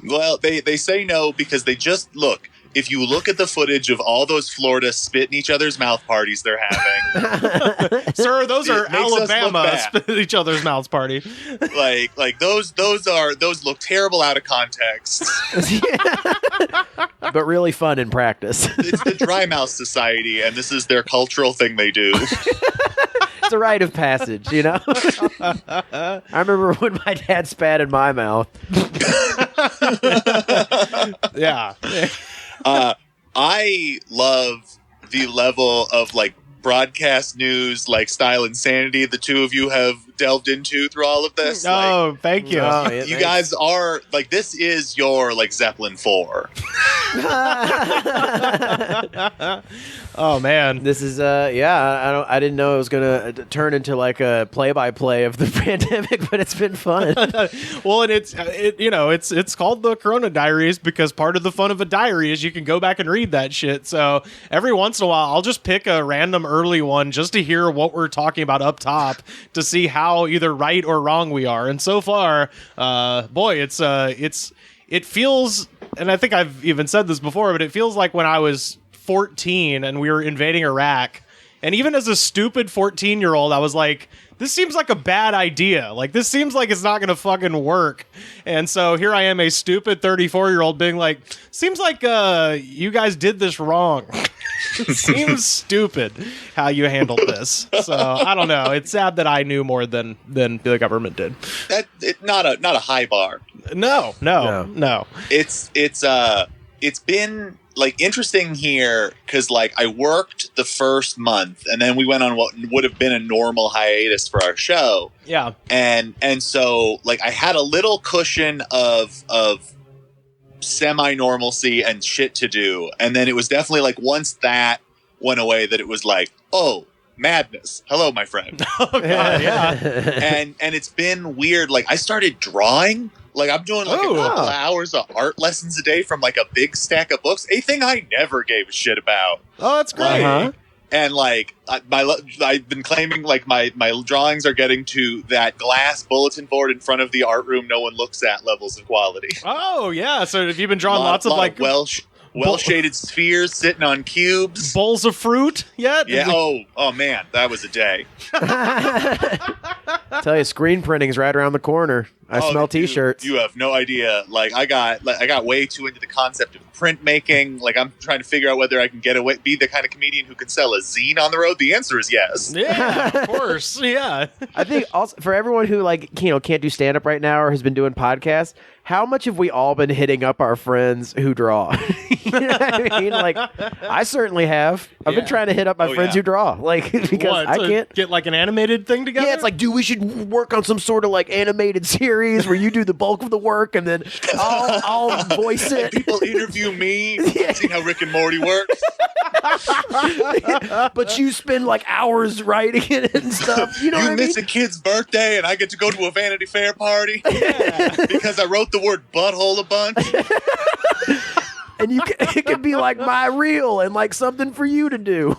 Well, they say no because they just look. If you look at the footage of all those Florida spit in each other's mouth parties they're having, Sir, those are makes us look Alabama bad. spit in each other's mouths party. like those look terrible out of context. But really fun in practice. It's the Dry Mouth Society, and this is their cultural thing they do. It's a rite of passage, you know? I remember when my dad spat in my mouth. Yeah. I love the level of like broadcast news, like style insanity the two of you have delved into through all of this. Oh, thank you. Oh, yeah, You thanks. guys are like, this is your like Zeppelin 4. Oh man. This is I didn't know it was gonna turn into like a play-by-play of the pandemic, but it's been fun. Well, and it's called the Corona Diaries because part of the fun of a diary is you can go back and read that shit. So every once in a while, I'll just pick a random early one just to hear what we're talking about up top to see how either right or wrong we are. And so far, it feels, and I think I've even said this before, but it feels like when I was 14 and we were invading Iraq, and even as a stupid 14-year-old, I was like, this seems like a bad idea. Like, this seems like it's not going to fucking work. And so here I am, a stupid 34-year-old being like, seems like you guys did this wrong. It seems stupid how you handled this. So I don't know. It's sad that I knew more than the government did. Not a high bar. No. It's been like interesting here because like I worked the first month and then we went on what would have been a normal hiatus for our show. Yeah. And so like I had a little cushion of semi-normalcy and shit to do. And then it was definitely like once that went away that it was like, oh, madness. Hello, my friend. Oh, God, yeah. And it's been weird. Like I started drawing. Like I'm doing like a couple of hours of art lessons a day from like a big stack of books. A thing I never gave a shit about. Oh, that's great. Uh-huh. And like I've been claiming like my drawings are getting to that glass bulletin board in front of the art room no one looks at levels of quality. Oh, yeah. So have you been drawing lots of like well shaded spheres sitting on cubes? bowls of fruit yet? Yeah. Oh man, that was a day. Tell you, screen printing's right around the corner. I smell T-shirts. You have no idea. Like I got way too into the concept of printmaking. Like I'm trying to figure out whether I can be the kind of comedian who can sell a zine on the road. The answer is yes. Yeah, of course. Yeah. I think also for everyone who can't do stand up right now or has been doing podcasts, how much have we all been hitting up our friends who draw? You know what I mean? Like I certainly have. I've been trying to hit up my friends who draw. Like because I can't get like an animated thing together. Yeah, it's like, dude, we should work on some sort of like animated series where you do the bulk of the work and then I'll voice it. People interview me, see how Rick and Morty works. But you spend like hours writing it and stuff. You know what I mean? Miss a kid's birthday and I get to go to a Vanity Fair party because I wrote the word butthole a bunch. and it could be like my reel and like something for you to do.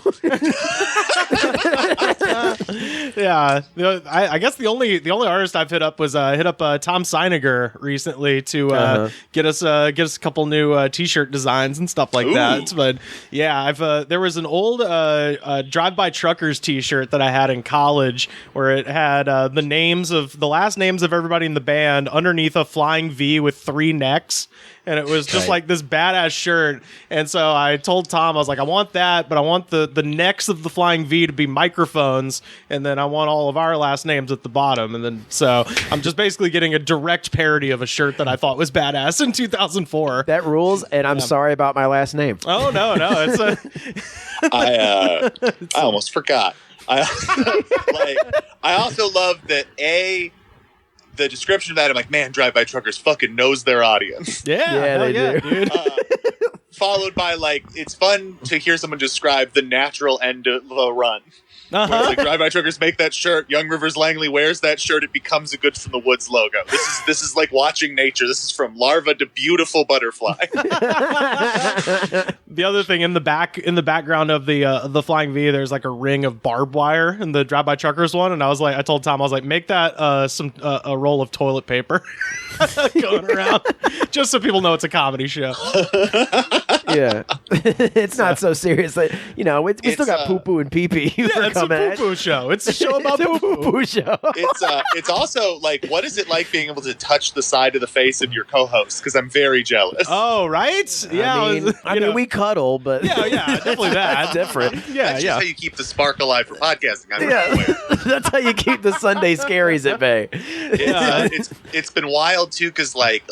Yeah, I guess the only artist I've hit up was Tom Seiniger recently to get us a couple new t-shirt designs and stuff like that. But yeah, there was an old Drive-By Truckers t-shirt that I had in college where it had the last names of everybody in the band underneath a flying V with 3 necks. And it was just like this badass shirt. And so I told Tom, I was like, I want that, but I want the necks of the flying V to be microphones. And then I want all of our last names at the bottom. And then so I'm just basically getting a direct parody of a shirt that I thought was badass in 2004. That rules. And I'm sorry about my last name. Oh, no. It's I almost forgot. I also love that the description of that, I'm like, man, Drive-By Truckers fucking knows their audience. Yeah, they do. Dude. Followed by, like, it's fun to hear someone describe the natural end of a run. Where it's like, Drive-By Truckers make that shirt. Young Rivers Langley wears that shirt. It becomes a Good from the Woods logo. This is like watching nature. This is from larva to beautiful butterfly. The other thing in the background of the flying V, there's like a ring of barbed wire in the Drive-By Truckers one, and I told Tom, I was like, make that a roll of toilet paper going around, just so people know it's a comedy show. Yeah, it's not so serious. Like, we still got poo poo and pee pee. Yeah, it's a poo poo show. It's a show about poo poo show. It's also like, what is it like being able to touch the side of the face of your co-host? Because I'm very jealous. Oh, right? Yeah, I mean, we cuddle, but yeah, definitely that. That's different. That's just how you keep the spark alive for podcasting. That's how you keep the Sunday scaries at bay. It's been wild too, because Laura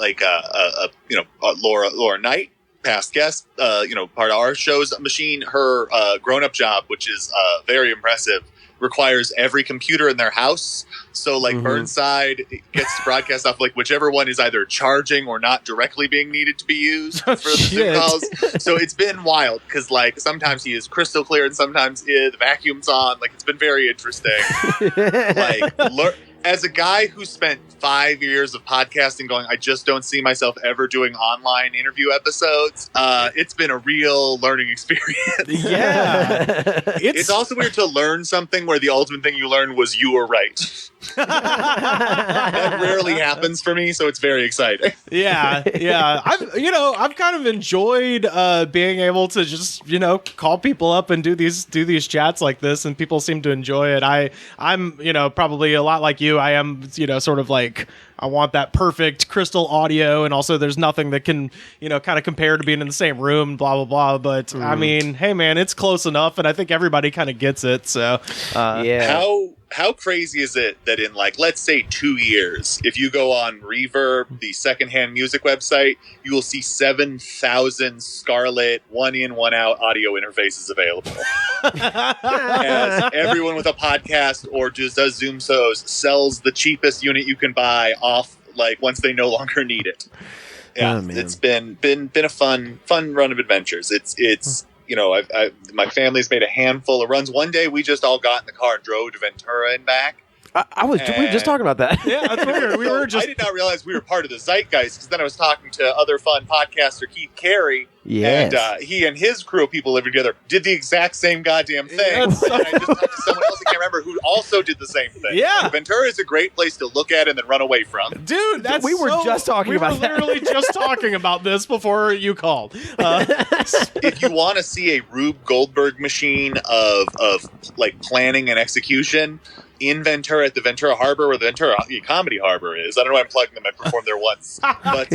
Knight, past guest, part of our show's machine, her grown-up job, which is very impressive, requires every computer in their house. So Burnside gets to broadcast off like whichever one is either charging or not directly being needed to be used for the Zoom calls. So it's been wild because like sometimes he is crystal clear and sometimes the vacuum's on. Like it's been very interesting. As a guy who spent 5 years of podcasting going, I just don't see myself ever doing online interview episodes. It's been a real learning experience. Yeah. It's also weird to learn something where the ultimate thing you learned was you were right. That rarely happens for me, so it's very exciting. Yeah. I've kind of enjoyed being able to just call people up and do these chats like this, and people seem to enjoy it. I'm probably a lot like you. I am sort of like, I want that perfect crystal audio, and also there's nothing that can kind of compare to being in the same room, blah blah blah. But I mean, hey man, it's close enough, and I think everybody kind of gets it. So How crazy is it that in let's say 2 years, if you go on Reverb, the secondhand music website, you will see 7,000 Scarlett 1-in, 1-out audio interfaces available. As everyone with a podcast or just does Zoom shows sells the cheapest unit you can buy off once they no longer need it. Yeah, it's been a fun run of adventures. It's my family's made a handful of runs. One day we just all got in the car and drove to Ventura and back. We were just talking about that. Yeah, that's weird. I did not realize we were part of the zeitgeist because then I was talking to other fun podcaster Keith Carey. Yes. And he and his crew of people living together did the exact same goddamn thing. And I just talked to someone else I can't remember who also did the same thing. Yeah. Ventura is a great place to look at and then run away from. Dude, we were just talking about that. We were literally just talking about this before you called. If you want to see a Rube Goldberg machine of planning and execution, in Ventura at the Ventura Harbor, where the Ventura Comedy Harbor is. I don't know why I'm plugging them. I performed there once. But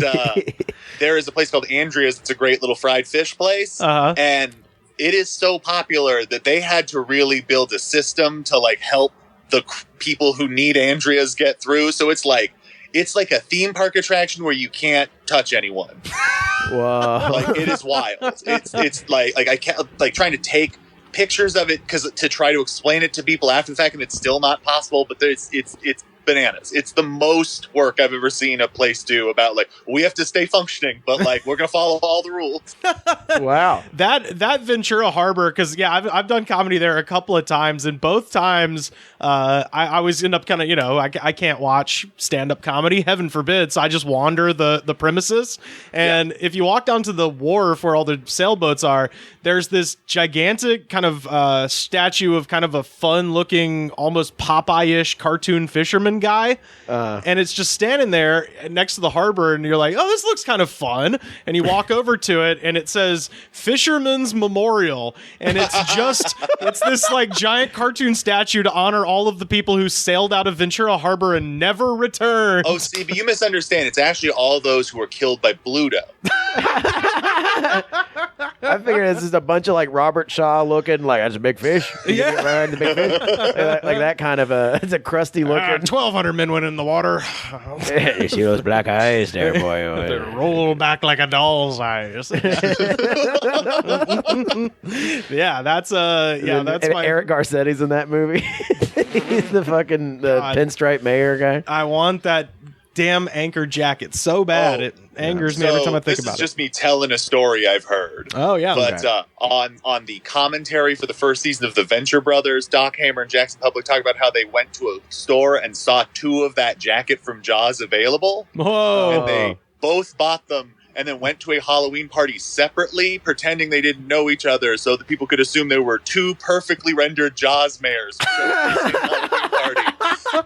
there is a place called Andrea's. It's a great little fried fish place. And it is so popular that they had to really build a system to help the people who need Andrea's get through. So it's like a theme park attraction where you can't touch anyone. Whoa. It is wild. It's like I can't trying to take pictures of it to try to explain it to people after the fact, and it's still not possible. But it's bananas. It's the most work I've ever seen a place do about like, we have to stay functioning, but like we're gonna follow all the rules. Wow. That Ventura Harbor, because I've done comedy there a couple of times, and both times I always end up kind of, I can't watch stand-up comedy, heaven forbid, so I just wander the premises. And if you walk down to the wharf where all the sailboats are, there's this gigantic kind of statue of kind of a fun-looking, almost Popeye-ish cartoon fisherman guy, and it's just standing there next to the harbor, and you're like, oh, this looks kind of fun, and you walk over to it, and it says Fisherman's Memorial, and it's this like giant cartoon statue to honor all of the people who sailed out of Ventura Harbor and never returned. Oh, see, but you misunderstand. It's actually all those who were killed by Bluto. I figured this is a bunch of like Robert Shaw looking like that's a big fish. Yeah. Right, the big fish. like that kind of it's a crusty looking. 1,200 men went in the water. You see those black eyes there, They boy. roll back like a doll's eyes. That's my. Eric Garcetti's in that movie. He's the fucking pinstripe mayor guy. I want that damn anchor jacket so bad. It angers me every time I think about it. This is just me telling a story I've heard. Oh yeah, but on the commentary for the first season of the Venture Brothers, Doc Hammer and Jackson Public talk about how they went to a store and saw 2 of that jacket from Jaws available. Whoa! And they both bought them and then went to a Halloween party separately, pretending they didn't know each other, so that people could assume they were 2 perfectly rendered Jaws mayors who showed up to the same Halloween party.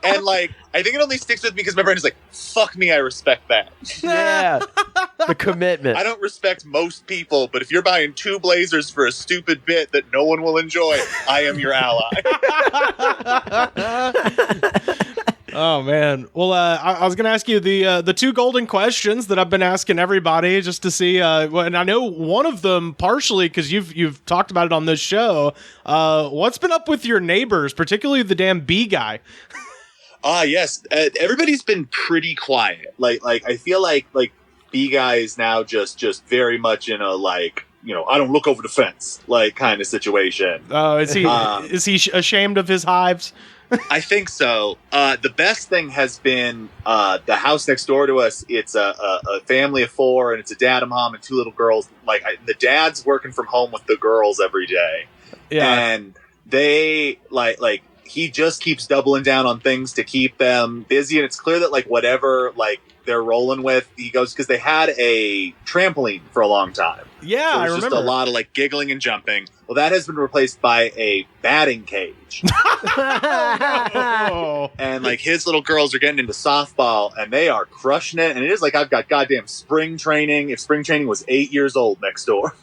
And like, I think it only sticks with me because my brain is like, fuck me, I respect that. Yeah, the commitment. I don't respect most people, but if you're buying 2 blazers for a stupid bit that no one will enjoy, I am your ally. Oh man. Well, I was gonna ask you the 2 golden questions that I've been asking everybody just to see. And I know one of them partially because you've talked about it on this show. What's been up with your neighbors, particularly the damn bee guy? Yes. Everybody's been pretty quiet. Like I feel like bee guy is now just very much in a like, I don't look over the fence like kind of situation. Oh, is he ashamed of his hives? I think so. The best thing has been the house next door to us. It's a family of 4, and it's a dad, a mom, and 2 little girls. Like the dad's working from home with the girls every day, and they like he just keeps doubling down on things to keep them busy. And it's clear that like whatever like they're rolling with, he goes because they had a trampoline for a long time. Yeah, so I remember. Just a lot of like giggling and jumping. Well, that has been replaced by a batting cage. Oh. And like his little girls are getting into softball and they are crushing it. And it is like I've got goddamn spring training. If spring training was 8 years old next door.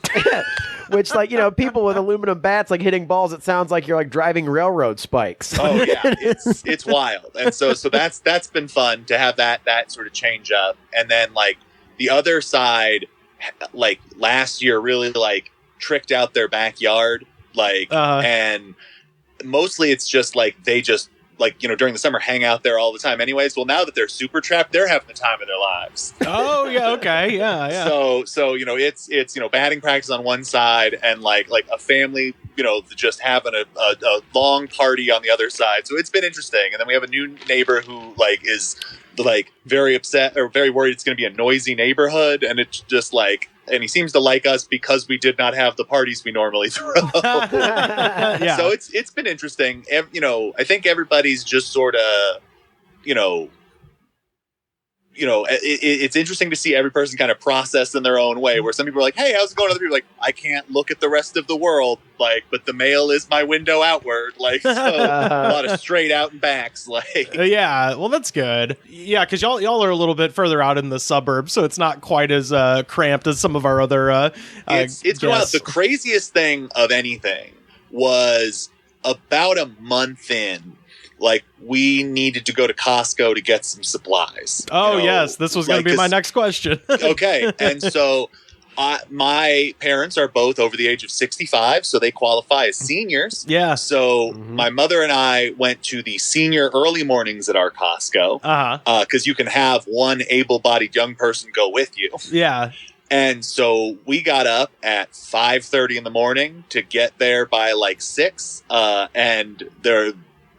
Which like, people with aluminum bats like hitting balls, it sounds like you're like driving railroad spikes. Oh yeah, it's wild. And so that's been fun to have that sort of change up. And then like the other side, like last year really like tricked out their backyard, like and mostly it's just like they just like during the summer hang out there all the time anyways. Well, now that they're super trapped, they're having the time of their lives. Oh yeah, okay, yeah. So it's batting practice on one side and like a family just having a long party on the other side. So it's been interesting. And then we have a new neighbor who like is like very upset or very worried it's going to be a noisy neighborhood, and it's just like, and he seems to like us because we did not have the parties we normally throw. Yeah. So it's been interesting. I think everybody's just sort of, it's interesting to see every person kind of process in their own way, where some people are like, hey, how's it going? Other people are like, I can't look at the rest of the world, like, but the mail is my window outward, like, so a lot of straight out and backs, like. Yeah, well, that's good. Yeah, because y'all are a little bit further out in the suburbs, so it's not quite as cramped as some of our other it's been wild. The craziest thing of anything was about a month in, like, we needed to go to Costco to get some supplies. Oh, yes. This was going to be my next question. Okay. And so my parents are both over the age of 65, so they qualify as seniors. Yeah. So my mother and I went to the senior early mornings at our Costco. Because you can have one able-bodied young person go with you. Yeah. And so we got up at 5:30 in the morning to get there by like 6. And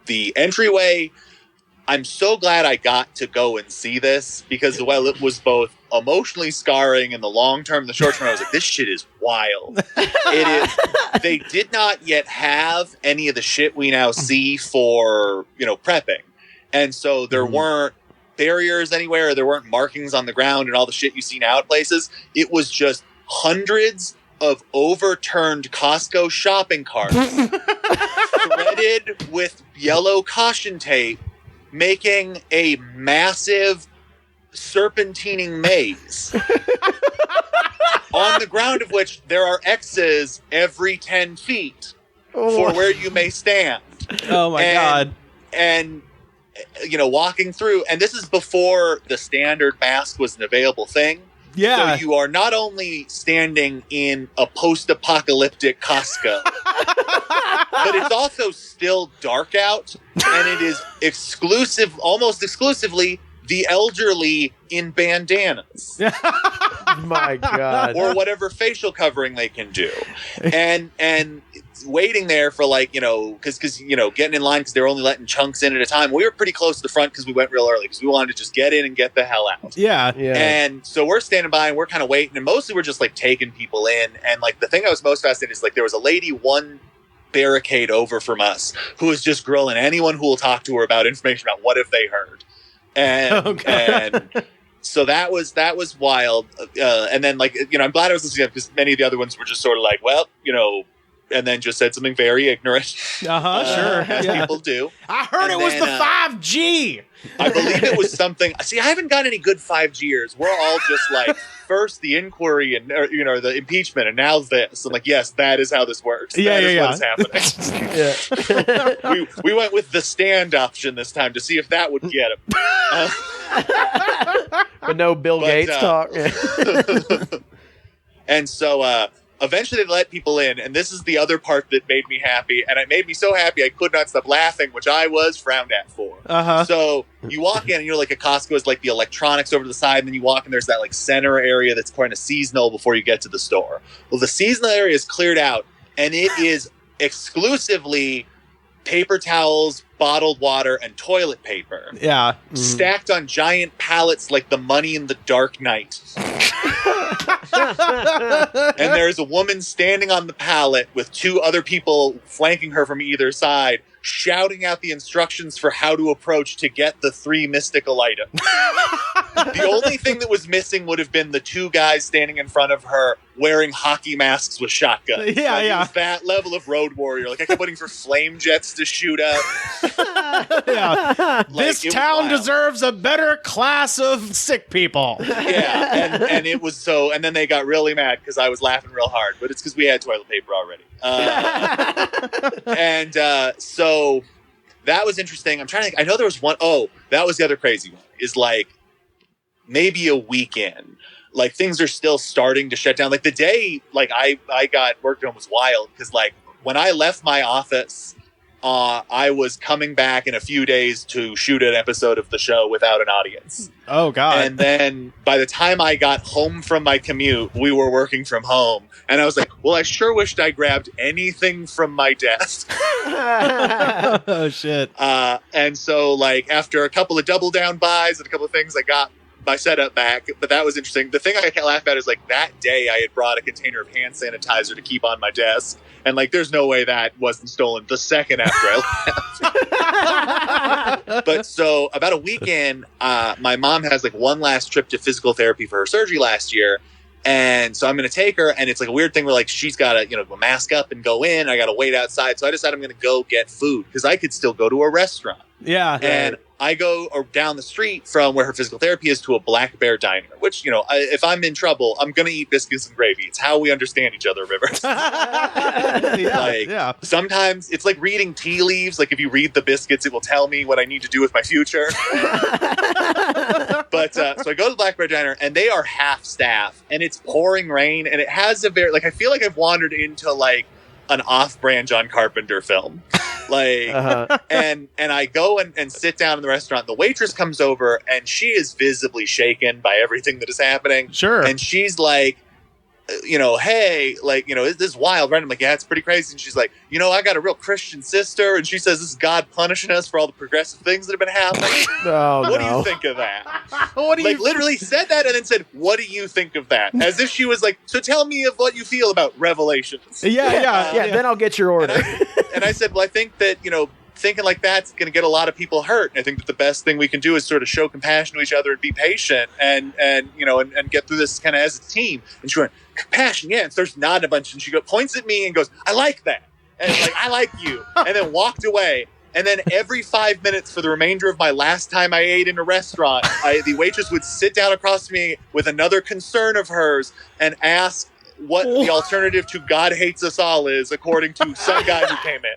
the entryway, I'm so glad I got to go and see this because while it was both emotionally scarring in the long term, the short term, I was like, this shit is wild. It is. They did not yet have any of the shit we now see for, prepping. And so there weren't barriers anywhere. There weren't markings on the ground and all the shit you see now at places. It was just hundreds of overturned Costco shopping carts threaded with yellow caution tape, making a massive serpentining maze on the ground of which there are X's every 10 feet for where you may stand. Oh my God. And, walking through, and this is before the standard mask was an available thing. Yeah. So you are not only standing in a post-apocalyptic Costco, but it's also still dark out, and it is almost exclusively the elderly in bandanas. My God. Or whatever facial covering they can do. And waiting there for because getting in line because they were only letting chunks in at a time. We were pretty close to the front because we went real early because we wanted to just get in and get the hell out. Yeah. And so we're standing by and we're kind of waiting, and mostly we're just taking people in. And the thing I was most fascinated is there was a lady one barricade over from us who was just grilling anyone who will talk to her about information about what if they heard. And so that was wild. And then I'm glad I was listening because many of the other ones were just sort of and then just said something very ignorant. Sure. As people do. I heard it was the 5G. I believe it was something. See, I haven't got any good 5Gers. We're all just first the inquiry and the impeachment, and now this. I'm yes, that is how this works. That is what is happening. we went with the stand option this time to see if that would get him. But no Bill Gates talk. And so eventually they let people in, and this is the other part that made me happy, and it made me so happy I could not stop laughing, which I was frowned at for. So you walk in, and a Costco is the electronics over to the side, and then you walk in, there's that center area that's kind of seasonal before you get to the store. Well, the seasonal area is cleared out, and it is exclusively paper towels, bottled water, and toilet paper. Yeah. Stacked on giant pallets like the money in the Dark Knight. And there's a woman standing on the pallet with two other people flanking her from either side, shouting out the instructions for how to approach to get the 3 mystical items. The only thing that was missing would have been the 2 guys standing in front of her wearing hockey masks with shotguns. Yeah. It was that level of road warrior. I kept waiting for flame jets to shoot up. Yeah. This town deserves a better class of sick people. Yeah, and it was so. And then they got really mad because I was laughing real hard, but it's because we had toilet paper already. So that was interesting. I'm trying to think. I know there was one. Oh, that was the other crazy one. Is maybe a weekend. Things are still starting to shut down. The day I got work done was wild because when I left my office, I was coming back in a few days to shoot an episode of the show without an audience. Oh, God. And then by the time I got home from my commute, we were working from home. And I was like, well, I sure wished I grabbed anything from my desk. Oh, shit. And so, after a couple of double down buys and a couple of things, I got my setup back. But that was interesting. The thing I can't laugh at is, that day I had brought a container of hand sanitizer to keep on my desk. And there's no way that wasn't stolen the second after I left. But so about a weekend, my mom has one last trip to physical therapy for her surgery last year. And so I'm going to take her, and it's a weird thing where she's got to, mask up and go in. I got to wait outside. So I decided I'm going to go get food because I could still go to a restaurant. Yeah. And I go down the street from where her physical therapy is to a Black Bear Diner, which, if I'm in trouble, I'm going to eat biscuits and gravy. It's how we understand each other, Rivers. Sometimes it's like reading tea leaves. If you read the biscuits, it will tell me what I need to do with my future. But so I go to the Black Bear Diner, and they are half staff, and it's pouring rain, and it has a very, I feel like I've wandered into, an off-brand John Carpenter film. And I go and sit down in the restaurant. The waitress comes over, and she is visibly shaken by everything that is happening. Sure. And she's hey, like, is this wild? Right? I'm like, yeah, it's pretty crazy. And she's like, I got a real Christian sister. And she says, this is God punishing us for all the progressive things that have been happening. What do you think of that? Literally said that and then said, what do you think of that? As if she was like, so tell me of what you feel about Revelations. Yeah, then I'll get your order. And I said, well, I think that, thinking like that's going to get a lot of people hurt. And I think that the best thing we can do is sort of show compassion to each other and be patient and get through this kind of as a team. And she went, compassion, yeah. And starts nodding a bunch. And she points at me and goes, I like that. And it's like, I like you. And then walked away. And then every 5 minutes for the remainder of my last time I ate in a restaurant, the waitress would sit down across from me with another concern of hers and ask what the alternative to God hates us all is, according to some guy who came in.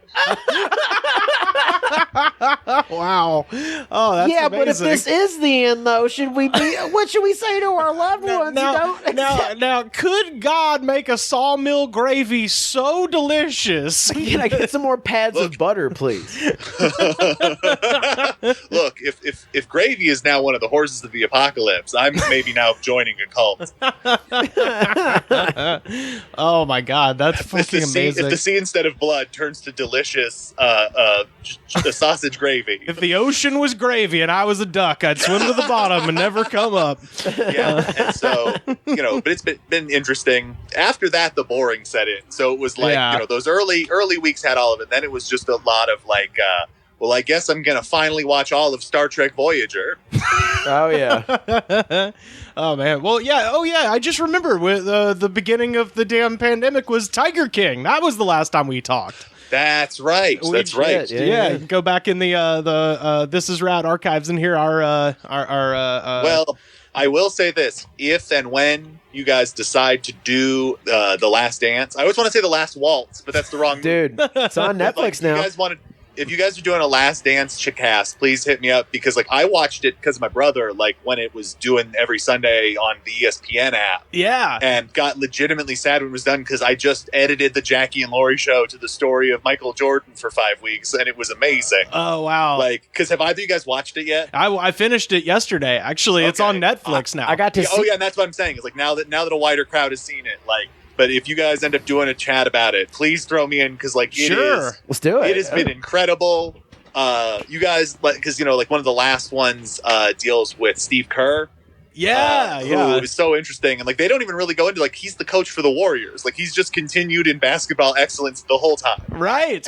Wow. Oh, that's amazing. But if this is the end, though, what should we say to our loved ones? Now, could God make a sawmill gravy so delicious? Can I get some more pads of butter, please? Look, if gravy is now one of the horses of the apocalypse, I'm maybe now joining a cult. Oh my God, that's fucking amazing. If the sea instead of blood turns to delicious sausage gravy. If the ocean was gravy and I was a duck, I'd swim to the bottom and never come up. Yeah, and so, but it's been interesting. After that, the boring set in. So it was like, those early weeks had all of it. Then it was just a lot of like, well, I guess I'm going to finally watch all of Star Trek Voyager. Oh, yeah. Oh, man. Well, yeah. Oh, yeah. I just remember with the beginning of the damn pandemic was Tiger King. That was the last time we talked. That's right. That's right. Yeah. Go back in the This Is Rad archives and hear our Well, I will say this. If and when you guys decide to do The Last Dance, I always want to say The Last Waltz, but that's the wrong dude. It's on Netflix now. If you guys are doing a Last Dance Chickcast, please hit me up because I watched it because of my brother, when it was doing every Sunday on the ESPN app. Yeah. And got legitimately sad when it was done because I just edited the Jackie and Laurie show to the story of Michael Jordan for 5 weeks and it was amazing. Oh, wow. Because have either of you guys watched it yet? I finished it yesterday. Actually, It's on Netflix now. I got to see. Oh, yeah, and that's what I'm saying. It's now that a wider crowd has seen it, but if you guys end up doing a chat about it, please throw me in because sure. Let's do it. It has been incredible. You guys, because one of the last ones deals with Steve Kerr. Yeah. It was so interesting, and they don't even really go into he's the coach for the Warriors. He's just continued in basketball excellence the whole time. Right.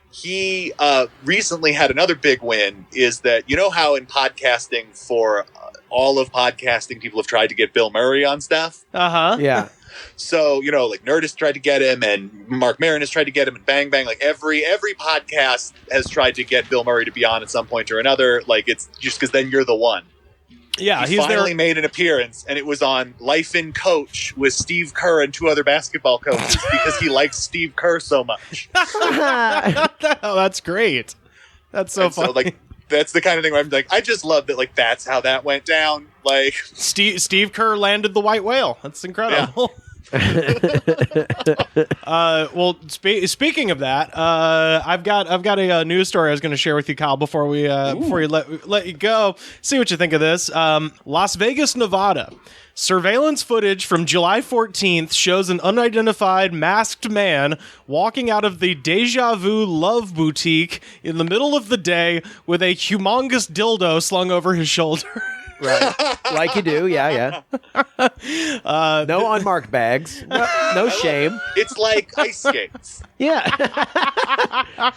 He recently had another big win. Is that how in podcasting for all of podcasting people have tried to get Bill Murray on stuff. Yeah. So, Nerdist tried to get him and Mark Maron has tried to get him and Bang Bang. Every podcast has tried to get Bill Murray to be on at some point or another. It's just because then you're the one. Yeah, he finally made an appearance and it was on Life in Coach with Steve Kerr and 2 other basketball coaches because he likes Steve Kerr so much. Oh, that's great. That's so fun. So, that's the kind of thing where I'm I just love that, that's how that went down. Steve Kerr landed the white whale. That's incredible. Yeah. Well, speaking of that, I've got a news story I was going to share with you, Kyle, before we let you go. See what you think of this. Las Vegas, Nevada. Surveillance footage from July 14th shows an unidentified masked man walking out of the Deja Vu Love Boutique in the middle of the day with a humongous dildo slung over his shoulder. Right. Like you do, yeah. No unmarked bags. No shame. It's like ice skates. Yeah.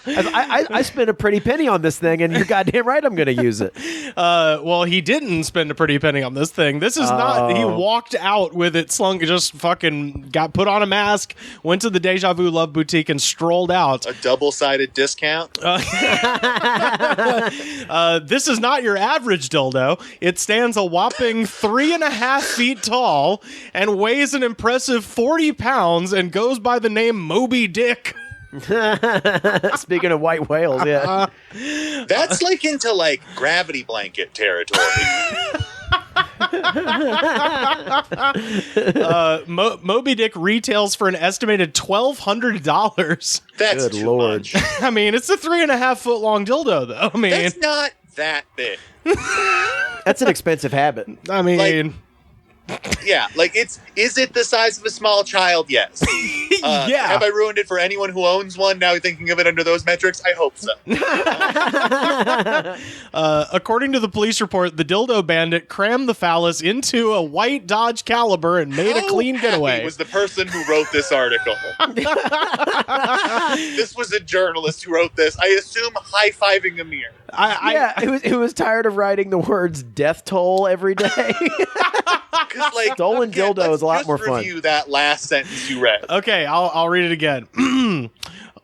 I spent a pretty penny on this thing, and you're goddamn right I'm going to use it. Well, he didn't spend a pretty penny on this thing. This is not... He walked out with it slung, just fucking got put on a mask, went to the Deja Vu Love Boutique, and strolled out. A double-sided discount? This is not your average dildo. It stands a whopping 3.5 feet tall and weighs an impressive 40 pounds and goes by the name Moby Dick. Speaking of white whales, yeah. That's into gravity blanket territory. Moby Dick retails for an estimated $1,200. That's Good Lord. Much. I mean, it's a 3.5 foot long dildo, though. I mean, that's not that big. That's an expensive habit. I mean, Yeah, like is it the size of a small child? Yes. Yeah. Have I ruined it for anyone who owns one now thinking of it under those metrics? I hope so. According to the police report, the dildo bandit crammed the phallus into a white Dodge Caliber and made a clean getaway. Was the person who wrote this article. This was a journalist who wrote this. I assume high-fiving a mirror. It was tired of writing the words death toll every day. Like, stolen dildo is a lot more fun. Review that last sentence you read. Okay, I'll read it again.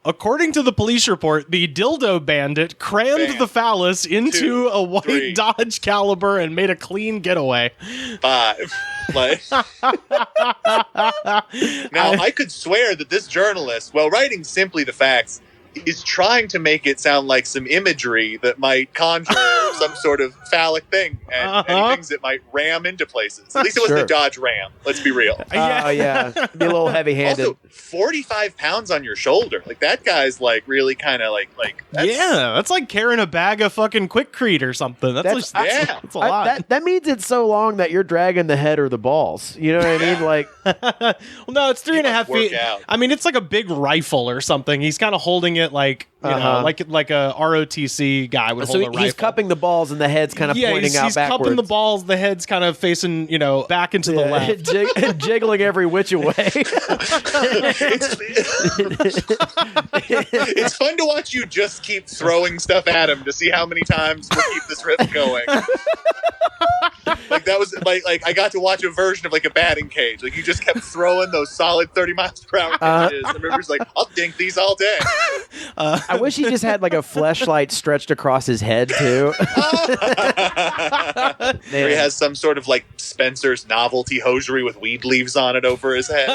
According to the police report, the dildo bandit crammed the phallus into a white Dodge Caliber and made a clean getaway. 5. Like, now, I could swear that this journalist, while writing simply the facts, is trying to make it sound like some imagery that might conjure some sort of phallic thing and any things that might ram into places. At least it wasn't a Dodge Ram. Let's be real. Yeah. Be a little heavy-handed. Also, 45 pounds on your shoulder. Like, that guy's, like, really kind of, like that's like carrying a bag of fucking Quickcrete or something. That's a lot. That means it's so long that you're dragging the head or the balls. You know what I mean? Like, well, no, it's 3.5 feet. I mean, it's like a big rifle or something. He's kind of holding it like, you know, like a ROTC guy would hold a rifle. He's cupping the balls and the head's kind of pointing out backwards. He's cupping the balls, the head's kind of facing, you know, back into the left. Jiggling every which way. It's fun to watch you just keep throwing stuff at him to see how many times we'll keep this riff going. Like, that was like I got to watch a version of like a batting cage. Like, you just kept throwing those solid 30 miles per hour pitches. And River's like, I'll dink these all day. I wish he just had like a fleshlight stretched across his head too. Or he has some sort of like Spencer's novelty hosiery with weed leaves on it over his head.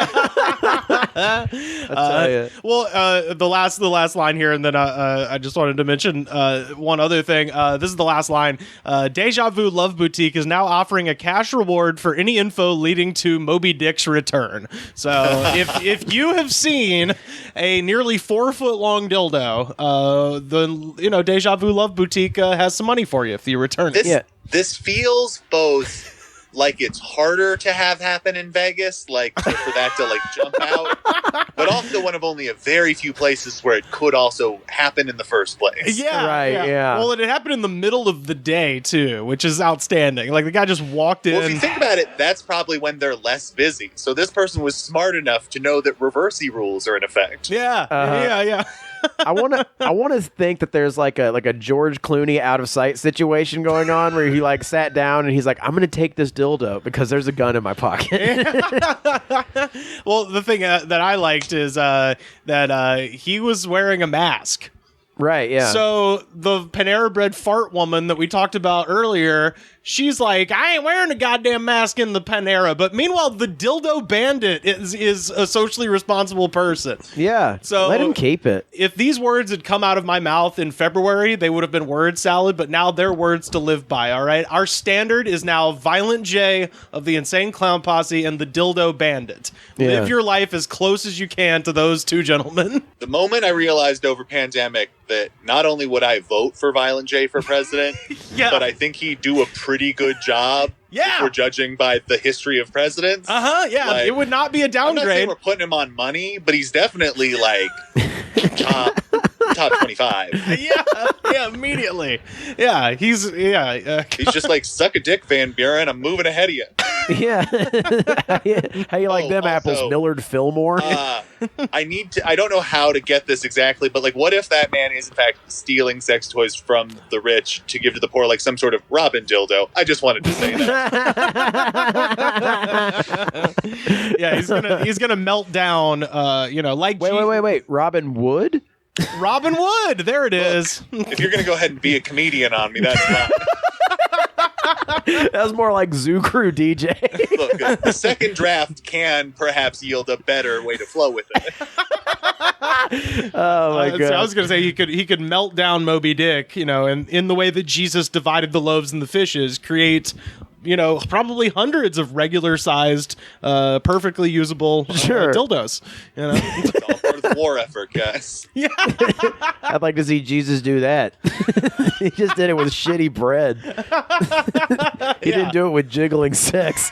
Well, the last line here, and then I just wanted to mention one other thing. This is the last line. Deja Vu Love Boutique is now offering a cash reward for any info leading to Moby Dick's return. So if you have seen a nearly 4-foot long dildo, the Deja Vu Love Boutique has some money for you if you return it. This feels both like it's harder to have happen in Vegas, like for that to like jump out, but also one of only a very few places where it could also happen in the first place. Yeah. Well, it happened in the middle of the day too, which is outstanding. Like, the guy just walked in. Well, if you think about it, that's probably when they're less busy. So this person was smart enough to know that reversey rules are in effect. Yeah. I want to think that there's like a George Clooney out of sight situation going on where he like sat down and he's like, I'm going to take this dildo because there's a gun in my pocket. Well, the thing that I liked is that he was wearing a mask. Right, yeah. So the Panera Bread fart woman that we talked about earlier, she's like, I ain't wearing a goddamn mask in the Panera. But meanwhile, the dildo bandit is a socially responsible person. Yeah, so let him keep it. If these words had come out of my mouth in February, they would have been word salad, but now they're words to live by, all right? Our standard is now Violent J of the Insane Clown Posse and the dildo bandit. Yeah. Live your life as close as you can to those two gentlemen. The moment I realized over pandemic that not only would I vote for Violent J for president, but I think he'd do a pretty good job if we're judging by the history of presidents. Like, it would not be a downgrade. I'm not saying we're putting him on money, but he's definitely like top 25. Yeah, immediately. Yeah, he's just like, suck a dick, Van Buren. I'm moving ahead of you. Yeah. How you like them apples, Millard Fillmore? I don't know how to get this exactly, but like, what if that man is in fact stealing sex toys from the rich to give to the poor, like some sort of Robin dildo? I just wanted to say that. Yeah, he's gonna melt down. Like wait. Robin Wood? Robin Wood. There it is. If you're gonna go ahead and be a comedian on me, that's fine. That was more like Zoo Crew DJ. Look, the second draft can perhaps yield a better way to flow with it. Oh my god! I was going to say he could melt down Moby Dick, and in the way that Jesus divided the loaves and the fishes, create probably hundreds of regular sized, perfectly usable dildos. It's all part of the war effort, guys. Yeah. I'd like to see Jesus do that. He just did it with shitty bread. He didn't do it with jiggling sex.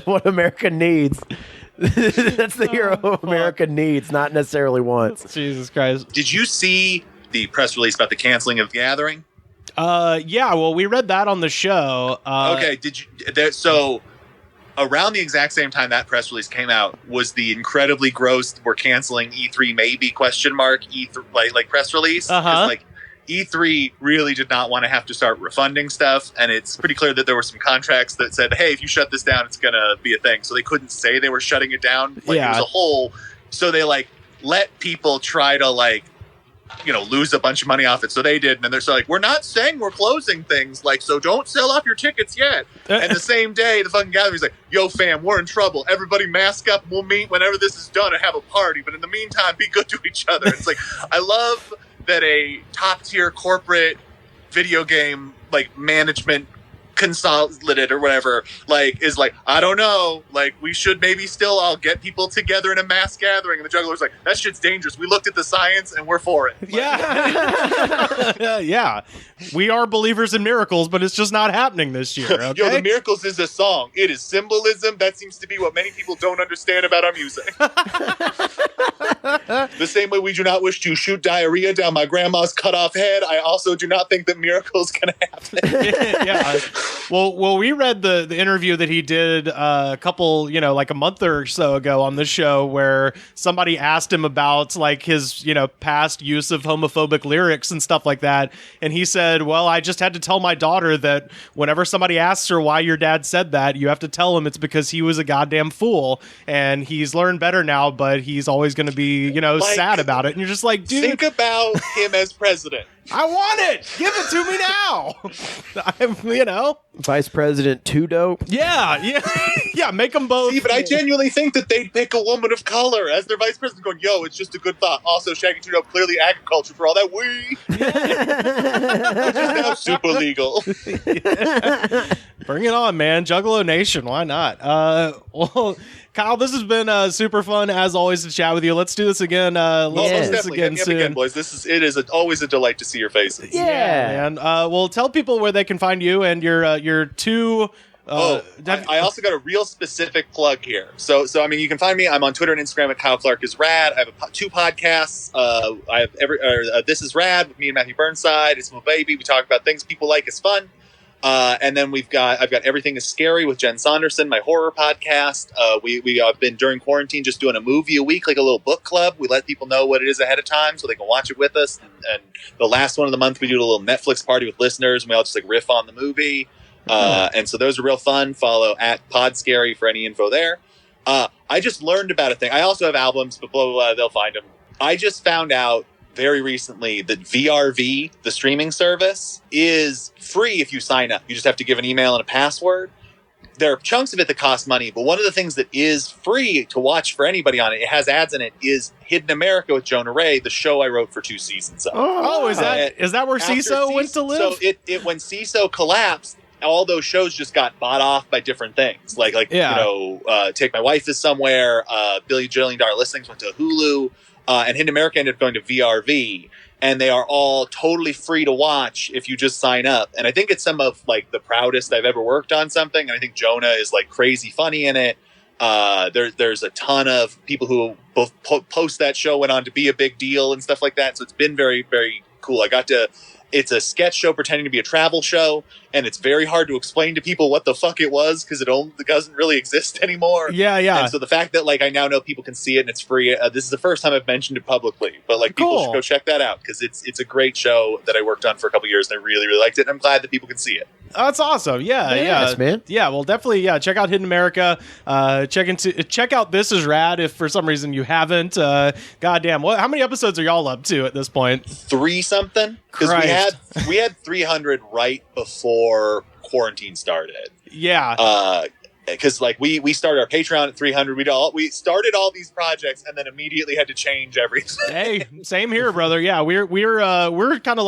What America needs. That's the hero America needs, not necessarily wants. Jesus Christ. Did you see the press release about the canceling of the gathering? Yeah, well, we read that on the show. Okay, did you? So around the exact same time that press release came out was the incredibly gross "we're canceling E3 maybe?" E3 like press release. Like E3 really did not want to have to start refunding stuff, and it's pretty clear that there were some contracts that said, "Hey, if you shut this down, it's gonna be a thing." So they couldn't say they were shutting it down. It was a whole. So they let people try to lose a bunch of money off it. So they did. And then they're like, we're not saying we're closing things. So don't sell off your tickets yet. And the same day, the fucking gathering's like, yo, fam, we're in trouble. Everybody mask up. We'll meet whenever this is done and have a party. But in the meantime, be good to each other. It's like, I love that a top tier corporate video game, management consolidated or whatever, is I don't know, we should maybe still all get people together in a mass gathering. And the juggler's like, that shit's dangerous. We looked at the science and we're for it. Yeah. We are believers in miracles, but it's just not happening this year. Okay? Yo, the miracles is a song. It is symbolism. That seems to be what many people don't understand about our music. The same way we do not wish to shoot diarrhea down my grandma's cut off head, I also do not think that miracles can happen. Yeah. Well, we read the interview that he did a couple, a month or so ago on this show, where somebody asked him about his, past use of homophobic lyrics and stuff like that. And he said, well, I just had to tell my daughter that whenever somebody asks her why your dad said that, you have to tell him it's because he was a goddamn fool. And he's learned better now, but he's always going to be, sad about it. And you're just like, dude. Think about him as president. I want it. Give it to me now. Vice President Too Dope. Yeah. Make them both. See, but I genuinely think that they'd pick a woman of color as their vice president, going, "Yo, it's just a good thought." Also, Shaggy Too Dope, clearly agriculture for all that weed, which is now super legal. Bring it on, man! Juggalo Nation, why not? Well, Kyle, this has been super fun as always to chat with you. Let's do this again. Let's do this again soon, again, boys. It is always a delight to see your faces. Yeah, man. Well, tell people where they can find you and your two. I also got a real specific plug here. So I mean, you can find me. I'm on Twitter and Instagram at Kyle Clark is Rad. I have two podcasts. I have This is Rad with me and Matthew Burnside. It's my baby. We talk about things people like. It's fun. And then I've got Everything is Scary with Jen Saunderson, my horror podcast. We have been during quarantine just doing a movie a week, like a little book club. We let people know what it is ahead of time so they can watch it with us. And the last one of the month, we do a little Netflix party with listeners, and we all just riff on the movie. And so those are real fun. Follow at Podscary for any info there. I just learned about a thing. I also have albums, but blah, blah, blah, they'll find them. I just found out very recently that VRV, the streaming service, is free if you sign up. You just have to give an email and a password. There are chunks of it that cost money, but one of the things that is free to watch for anybody on it, it has ads in it, is Hidden America with Jonah Ray, the show I wrote for 2 seasons of. Oh, is that where CISO went to live? So when CISO collapsed, all those shows just got bought off by different things. Take My Wife Is Somewhere, $1 billion listings went to Hulu, and Hidden America ended up going to VRV. And they are all totally free to watch if you just sign up. And I think it's some of the proudest I've ever worked on something. And I think Jonah is crazy funny in it. There's a ton of people who both post that show went on to be a big deal and stuff like that. So it's been very, very cool. It's a sketch show pretending to be a travel show, and it's very hard to explain to people what the fuck it was because it doesn't really exist anymore. Yeah. And so the fact that I now know people can see it and it's free. This is the first time I've mentioned it publicly, but people should go check that out because it's a great show that I worked on for a couple years and I really, really liked it. And I'm glad that people can see it. Oh, that's awesome. Yeah, man. Yeah, well, definitely. Yeah, check out Hidden America. Check out This Is Rad if for some reason you haven't. Goddamn, how many episodes are y'all up to at this point? 3 something. Because we had 300 right before quarantine started. Yeah. Because we started our Patreon at 300. We started all these projects and then immediately had to change everything. Hey, same here, brother. Yeah, we're kind of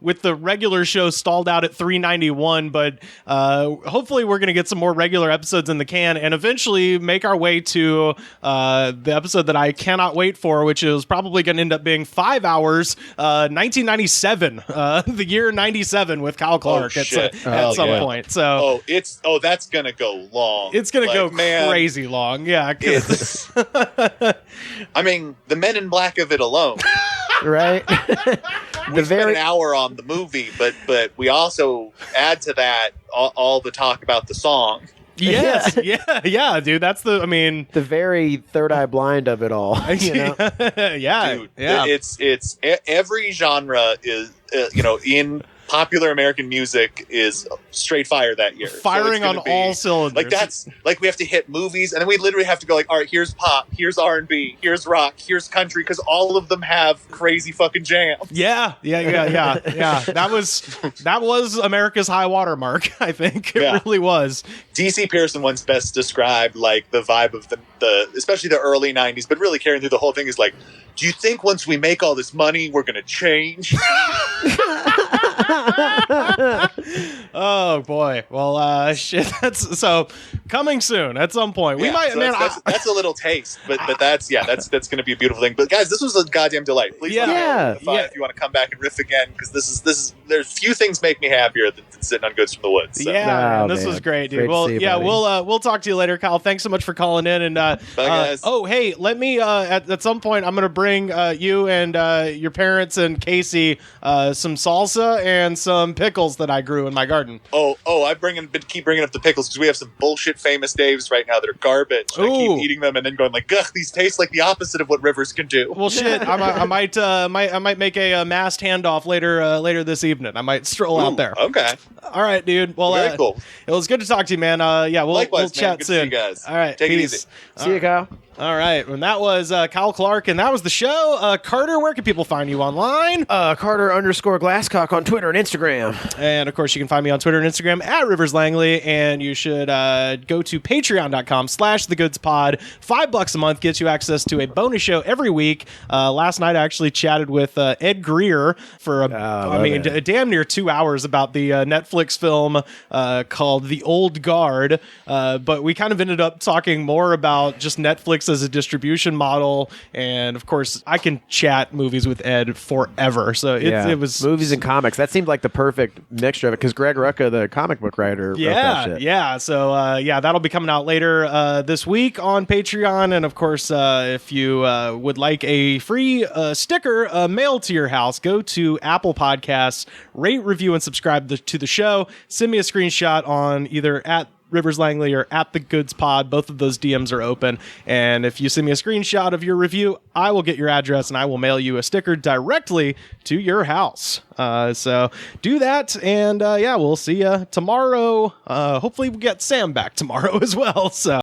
with the regular show stalled out at 391, but hopefully we're going to get some more regular episodes in the can and eventually make our way to the episode that I cannot wait for, which is probably going to end up being 5 hours, 1997, the year 97 with Kyle Clark at some point. So that's going to go long. It's going to go crazy long. Yeah. I mean, the Men in Black of it alone. Right. We spent an hour on the movie, but we also add to that all the talk about the song. Yes, yeah, dude. That's the very Third Eye Blind of it all. You know? Yeah, dude, yeah. It's every genre is in popular American music is straight fire that year. Firing on all cylinders. Like that's like we have to hit movies, and then we literally have to go like, all right, here's pop, here's R&B, here's rock, here's country, because all of them have crazy fucking jams. Yeah. That was America's high water mark. I think it really was. DC Pearson once best described like the vibe of the especially the early '90s, but really carrying through the whole thing is like, do you think once we make all this money, we're gonna change? Oh boy. Well, shit. That's so coming soon at some point. We might. So that's a little taste, but that's going to be a beautiful thing. But guys, this was a goddamn delight. Please let me know if you want to come back and riff again, because this is there's few things make me happier than sitting on Goods from the Woods. So. Yeah, this was great, dude. We'll talk to you later, Kyle. Thanks so much for calling in. And bye, guys. Oh, hey, let me at some point I'm going to bring you and your parents and Casey some salsa and some pickles that I grew in my garden. I keep bringing up the pickles because we have some bullshit famous Daves right now that are garbage. I keep eating them and then going like, ugh, these taste like the opposite of what Rivers can do. Well, shit, I might make a masked handoff later this evening. I might stroll out there. Okay. All right, dude. Well, very cool. It was good to talk to you, man. We'll chat good soon. To see you guys. All right, take peace. it easy. See you, Kyle. All right, and that was Kyle Clark, and that was the show. Carter, where can people find you online? Carter_Glasscock on Twitter and Instagram. And, of course, you can find me on Twitter and Instagram at Rivers Langley, and you should go to patreon.com/thegoodspod. $5 a month gets you access to a bonus show every week. Last night, I actually chatted with Ed Greer for, damn near 2 hours about the Netflix film called The Old Guard, but we kind of ended up talking more about just Netflix as a distribution model, and of course I can chat movies with Ed forever, so it was movies and comics. That seemed like the perfect mixture of it, because Greg Rucka, the comic book writer, wrote that shit. So that'll be coming out later this week on Patreon, and of course if you would like a free sticker mailed to your house, go to Apple Podcasts, rate, review, and subscribe to the show. Send me a screenshot on either at Rivers Langley or at the Goods Pod. Both of those DMs are open, and if you send me a screenshot of your review, I will get your address and I will mail you a sticker directly to your house. So do that, and we'll see you tomorrow. Hopefully we get Sam back tomorrow as well. So